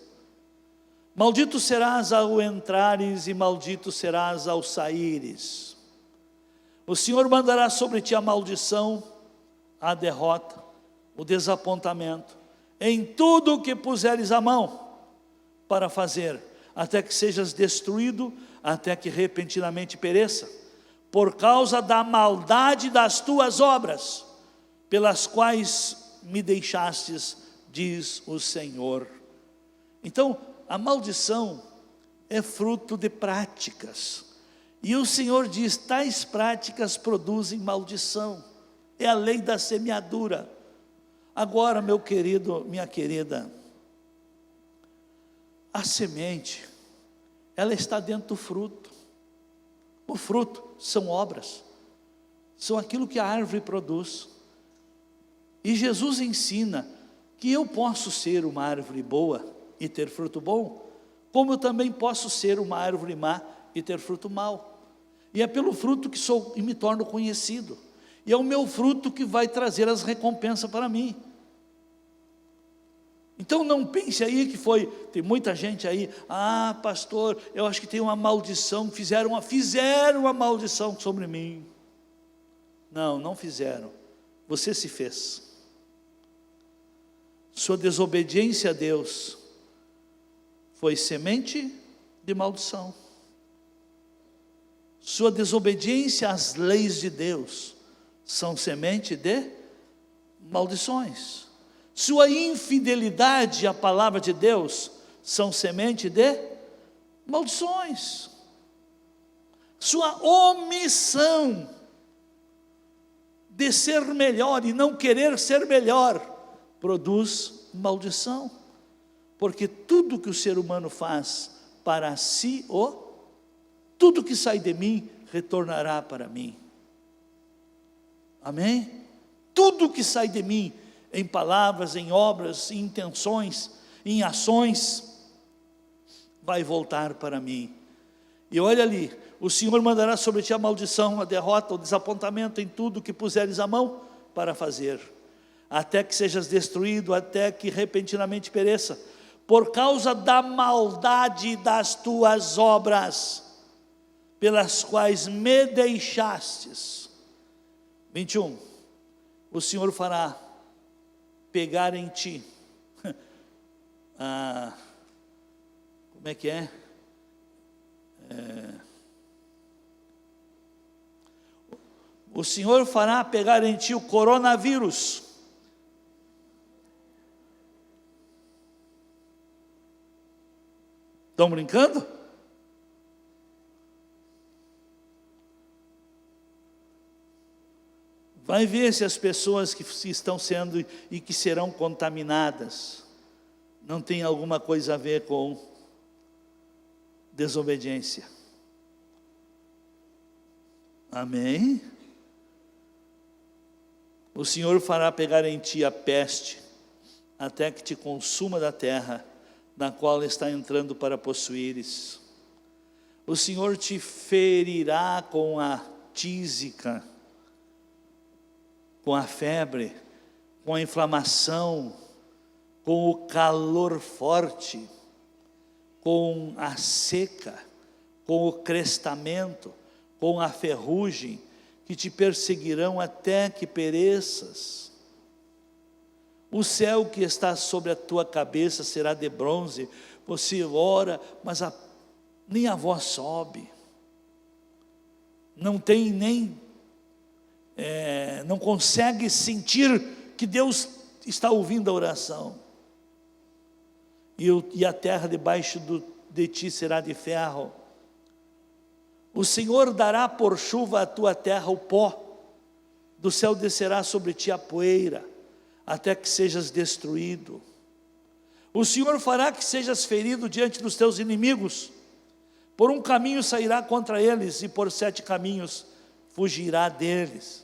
Maldito serás ao entrares e maldito serás ao saíres. O Senhor mandará sobre ti a maldição, a derrota, o desapontamento, em tudo o que puseres a mão para fazer, até que sejas destruído, até que repentinamente pereça, por causa da maldade das tuas obras, pelas quais me deixastes, diz o Senhor. Então, a maldição é fruto de práticas, e o Senhor diz, tais práticas produzem maldição, é a lei da semeadura. Agora, meu querido, minha querida, a semente, ela está dentro do fruto. O fruto são obras, são aquilo que a árvore produz. E Jesus ensina que eu posso ser uma árvore boa e ter fruto bom, como eu também posso ser uma árvore má e ter fruto mau. E é pelo fruto que sou e me torno conhecido. E é o meu fruto que vai trazer as recompensas para mim. Então não pense aí que tem muita gente aí, pastor, eu acho que tem uma maldição, fizeram uma maldição sobre mim. Não fizeram, você se fez. Sua desobediência a Deus foi semente de maldição. Sua desobediência às leis de Deus são semente de maldições. Sua infidelidade à palavra de Deus são semente de maldições. sua omissão de ser melhor e não querer ser melhor, produz maldição. Porque tudo que o ser humano faz para si, tudo que sai de mim, retornará para mim. Amém? Tudo que sai de mim, em palavras, em obras, em intenções, em ações, vai voltar para mim. E olha ali, o Senhor mandará sobre ti a maldição, a derrota, o desapontamento em tudo que puseres a mão para fazer, até que sejas destruído, até que repentinamente pereça, por causa da maldade das tuas obras, pelas quais me deixastes. 21, o Senhor fará pegar em ti, como é que é? O Senhor fará pegar em ti o coronavírus. Estão brincando? Vai ver se as pessoas que estão sendo e que serão contaminadas não tem alguma coisa a ver com desobediência. Amém? O Senhor fará pegar em ti a peste, até que te consuma da terra, na qual está entrando para possuíres. O Senhor te ferirá com a tísica, com a febre, com a inflamação, com o calor forte, com a seca, com o crestamento, com a ferrugem, que te perseguirão até que pereças. O céu que está sobre a tua cabeça será de bronze. Você ora, mas nem a voz sobe. Não tem nem, não consegue sentir que Deus está ouvindo a oração. E a terra debaixo de ti será de ferro. O Senhor dará por chuva à tua terra o pó, do céu descerá sobre ti a poeira, até que sejas destruído. O Senhor fará que sejas ferido diante dos teus inimigos. Por um caminho sairá contra eles, e por 7 caminhos fugirá deles.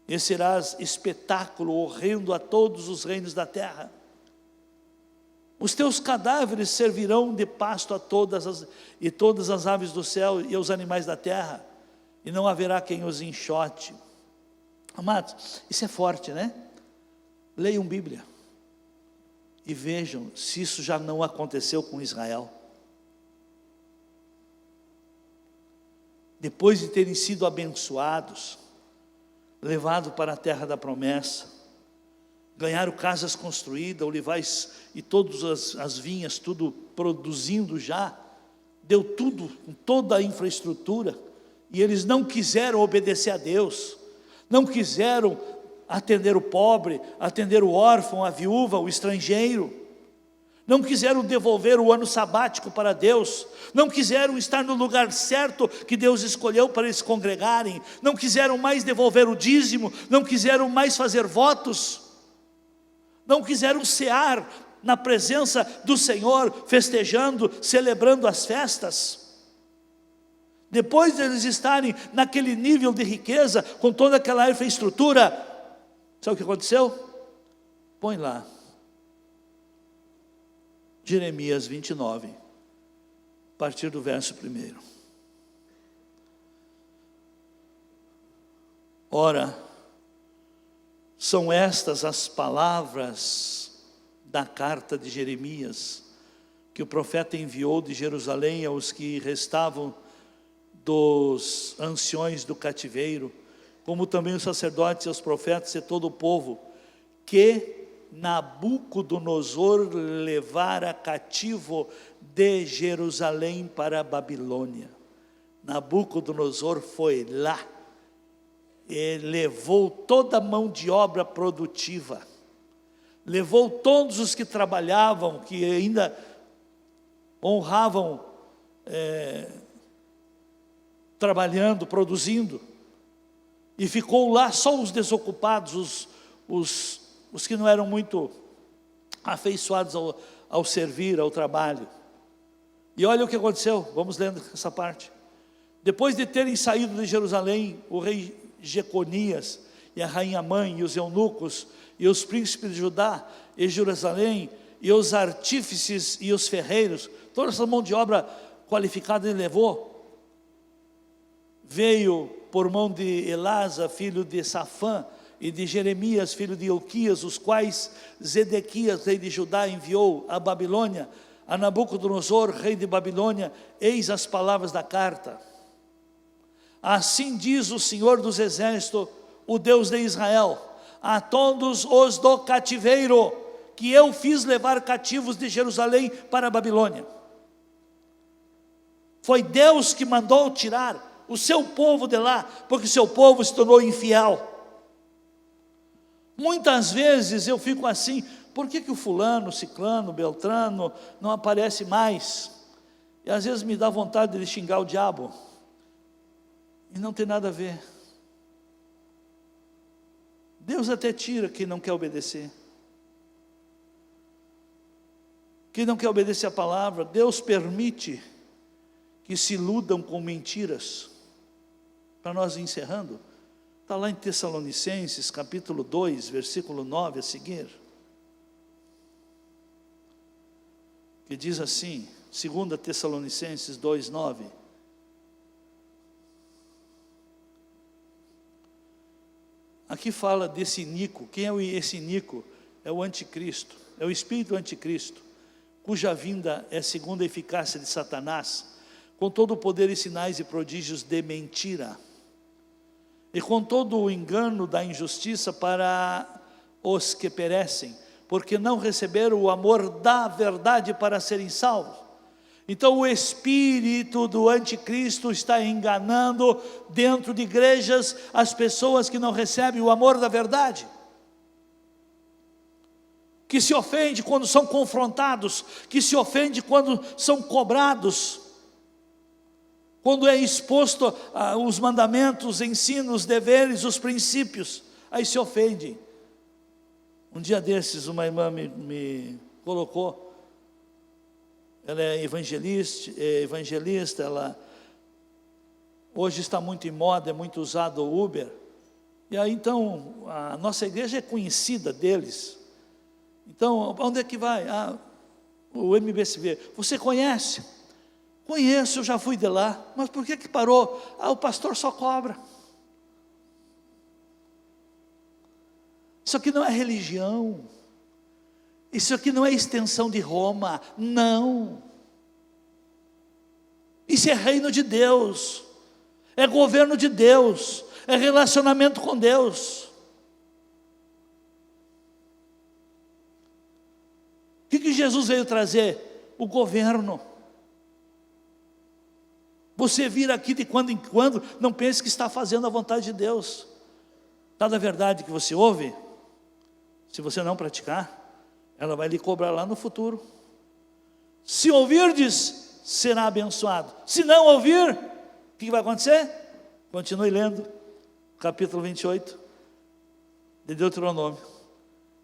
E serás espetáculo horrendo a todos os reinos da terra. Os teus cadáveres servirão de pasto a todas as aves do céu e aos animais da terra, e não haverá quem os enxote. Amados, isso é forte, né? Leiam Bíblia e vejam se isso já não aconteceu com Israel. Depois de terem sido abençoados, levados para a terra da promessa, ganharam casas construídas, olivais e todas as vinhas, tudo produzindo já, deu tudo, com toda a infraestrutura, e eles não quiseram obedecer a Deus, não quiseram atender o pobre, atender o órfão, a viúva, o estrangeiro, não quiseram devolver o ano sabático para Deus, não quiseram estar no lugar certo que Deus escolheu para eles congregarem, não quiseram mais devolver o dízimo, não quiseram mais fazer votos, não quiseram cear na presença do Senhor, festejando, celebrando as festas. Depois de eles estarem naquele nível de riqueza, com toda aquela infraestrutura, sabe o que aconteceu? Põe lá, Jeremias 29, a partir do verso 1. Ora, são estas as palavras da carta de Jeremias, que o profeta enviou de Jerusalém aos que restavam dos anciões do cativeiro, como também os sacerdotes e os profetas e todo o povo, que Nabucodonosor levara cativo de Jerusalém para a Babilônia. Nabucodonosor foi lá, ele levou toda a mão de obra produtiva, levou todos os que trabalhavam, que ainda honravam, trabalhando, produzindo, e ficou lá só os desocupados, os que não eram muito afeiçoados ao servir, ao trabalho. E olha o que aconteceu, vamos lendo essa parte. Depois de terem saído de Jerusalém, o rei Jeconias e a rainha mãe, e os eunucos, e os príncipes de Judá e Jerusalém, e os artífices e os ferreiros, toda essa mão de obra qualificada ele levou. Veio por mão de Elasa, filho de Safã, e de Jeremias, filho de Ilquias, os quais Zedequias, rei de Judá, enviou à Babilônia, a Nabucodonosor, rei de Babilônia. Eis as palavras da carta. Assim diz o Senhor dos Exércitos, o Deus de Israel, a todos os do cativeiro, que eu fiz levar cativos de Jerusalém para a Babilônia. Foi Deus que mandou tirar o seu povo de lá, porque seu povo se tornou infiel. Muitas vezes eu fico assim, por que o fulano, ciclano, beltrano não aparece mais? E às vezes me dá vontade de xingar o diabo, e não tem nada a ver. Deus até tira quem não quer obedecer. Quem não quer obedecer a palavra, Deus permite que se iludam com mentiras. Para nós encerrando, está lá em Tessalonicenses, capítulo 2, versículo 9 a seguir, que diz assim, 2 Tessalonicenses 2, 9, aqui fala desse Nico. Quem é esse Nico? É o anticristo, é o espírito anticristo, cuja vinda é segundo a eficácia de Satanás, com todo o poder e sinais e prodígios de mentira, e com todo o engano da injustiça para os que perecem, porque não receberam o amor da verdade para serem salvos. Então o espírito do anticristo está enganando dentro de igrejas as pessoas que não recebem o amor da verdade, que se ofende quando são confrontados, que se ofende quando são cobrados, quando é exposto os mandamentos, os ensinos, os deveres, os princípios, aí se ofende. Um dia desses uma irmã me colocou, ela é evangelista, ela hoje está muito em moda, é muito usado o Uber, e aí então a nossa igreja é conhecida deles. Então, onde é que vai? O MBCV. Você conhece? Conheço, eu já fui de lá. Mas por que parou? O pastor só cobra. Isso aqui não é religião. Isso aqui não é extensão de Roma. Não. Isso é reino de Deus. É governo de Deus. É relacionamento com Deus. O que Jesus veio trazer? O governo. Você vir aqui de quando em quando, não pense que está fazendo a vontade de Deus. Cada verdade que você ouve, se você não praticar, ela vai lhe cobrar lá no futuro. Se ouvirdes, será abençoado. Se não ouvir, o que vai acontecer? Continue lendo, capítulo 28 de Deuteronômio.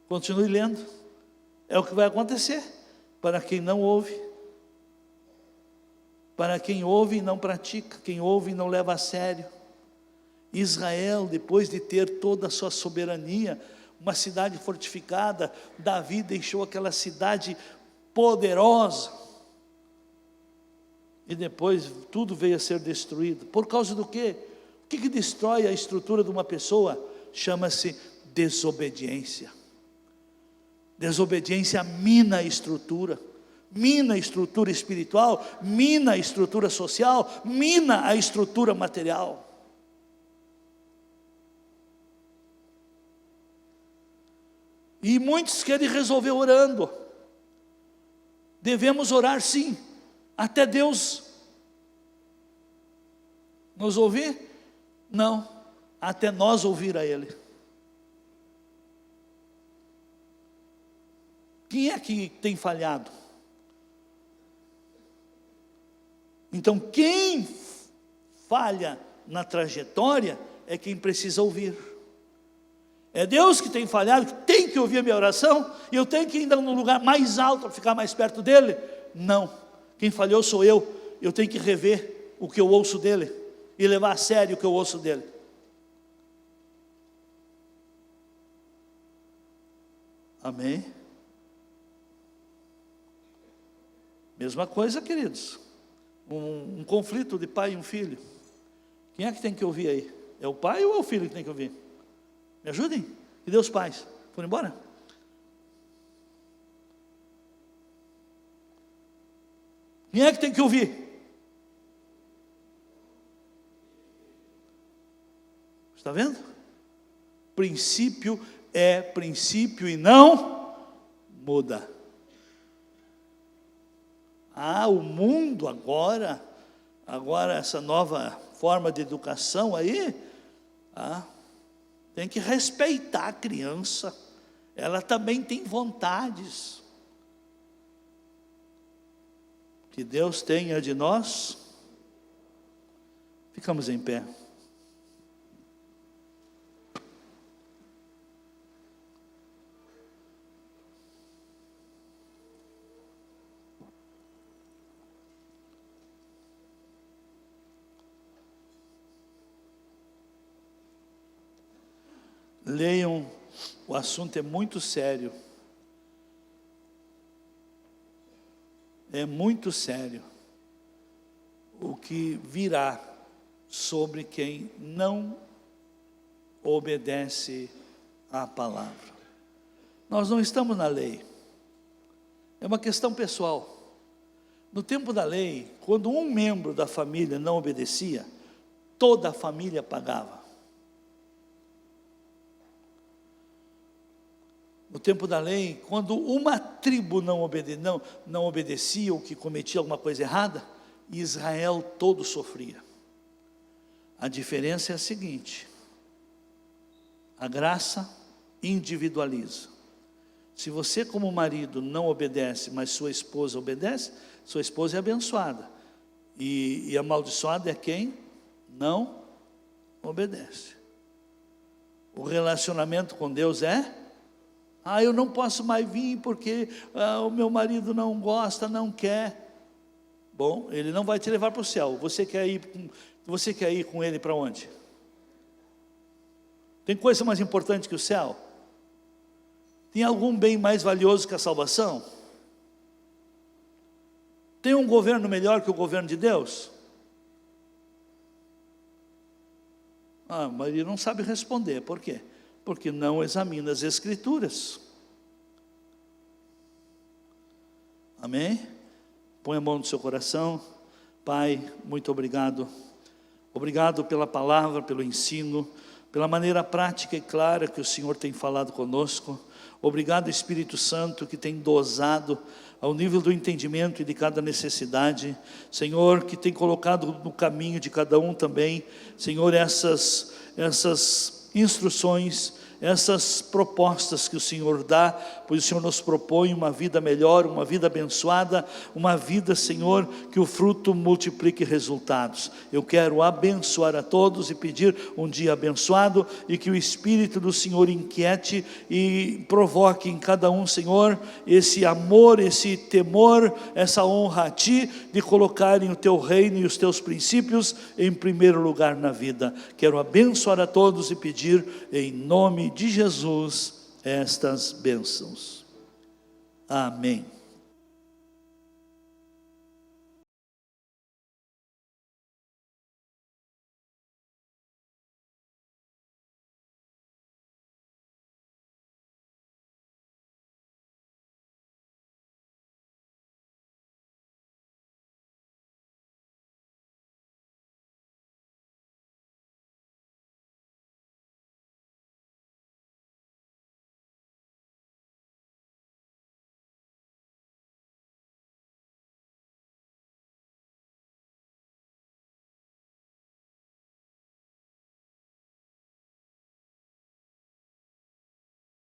Continue lendo, é o que vai acontecer para quem não ouve. Para quem ouve e não pratica, quem ouve e não leva a sério. Israel, depois de ter toda a sua soberania, uma cidade fortificada, Davi deixou aquela cidade poderosa, e depois tudo veio a ser destruído. Por causa do quê? O que destrói a estrutura de uma pessoa? Chama-se desobediência. Desobediência mina a estrutura. Mina a estrutura espiritual, mina a estrutura social, mina a estrutura material. E muitos querem resolver orando. Devemos orar sim, até Deus nos ouvir? Não, até nós ouvir a Ele. Quem é que tem falhado? Então quem falha na trajetória é quem precisa ouvir. É Deus que tem falhado, que tem que ouvir a minha oração, e eu tenho que ir num lugar mais alto, para ficar mais perto dele? Não, quem falhou sou eu tenho que rever o que eu ouço dele, e levar a sério o que eu ouço dele. Amém? Mesma coisa, queridos, um conflito de pai e um filho, quem é que tem que ouvir aí? É o pai ou é o filho que tem que ouvir? Me ajudem? Cadê os pais? Foram embora? Quem é que tem que ouvir? Está vendo? Princípio é princípio e não muda. O mundo agora essa nova forma de educação aí, tem que respeitar a criança, ela também tem vontades. Que Deus tenha de nós. Ficamos em pé. Leiam, o assunto é muito sério. É muito sério o que virá sobre quem não obedece à palavra. Nós não estamos na lei, é uma questão pessoal. No tempo da lei, quando um membro da família não obedecia, toda a família pagava. No tempo da lei, quando uma tribo não obedecia ou que cometia alguma coisa errada, Israel todo sofria. A diferença é a seguinte: a graça individualiza. Se você como marido não obedece, mas sua esposa obedece, sua esposa é abençoada. E amaldiçoada é quem não obedece. O relacionamento com Deus é: eu não posso mais vir porque o meu marido não gosta, não quer. Bom, ele não vai te levar para o céu. Você quer ir com ele para onde? Tem coisa mais importante que o céu? Tem algum bem mais valioso que a salvação? Tem um governo melhor que o governo de Deus? Mas ele não sabe responder. Por quê? Porque não examina as Escrituras. Amém? Põe a mão no seu coração. Pai, muito obrigado. Obrigado pela palavra, pelo ensino, pela maneira prática e clara que o Senhor tem falado conosco. Obrigado, Espírito Santo, que tem dosado ao nível do entendimento e de cada necessidade. Senhor, que tem colocado no caminho de cada um também, Senhor, essas instruções, essas propostas que o Senhor dá, pois o Senhor nos propõe uma vida melhor, uma vida abençoada, uma vida, Senhor, que o fruto multiplique resultados. Eu quero abençoar a todos e pedir um dia abençoado, e que o Espírito do Senhor inquiete e provoque em cada um, Senhor, esse amor, esse temor, essa honra a Ti, de colocarem o Teu reino e os Teus princípios em primeiro lugar na vida. Quero abençoar a todos e pedir em nome de Jesus estas bênçãos. Amém.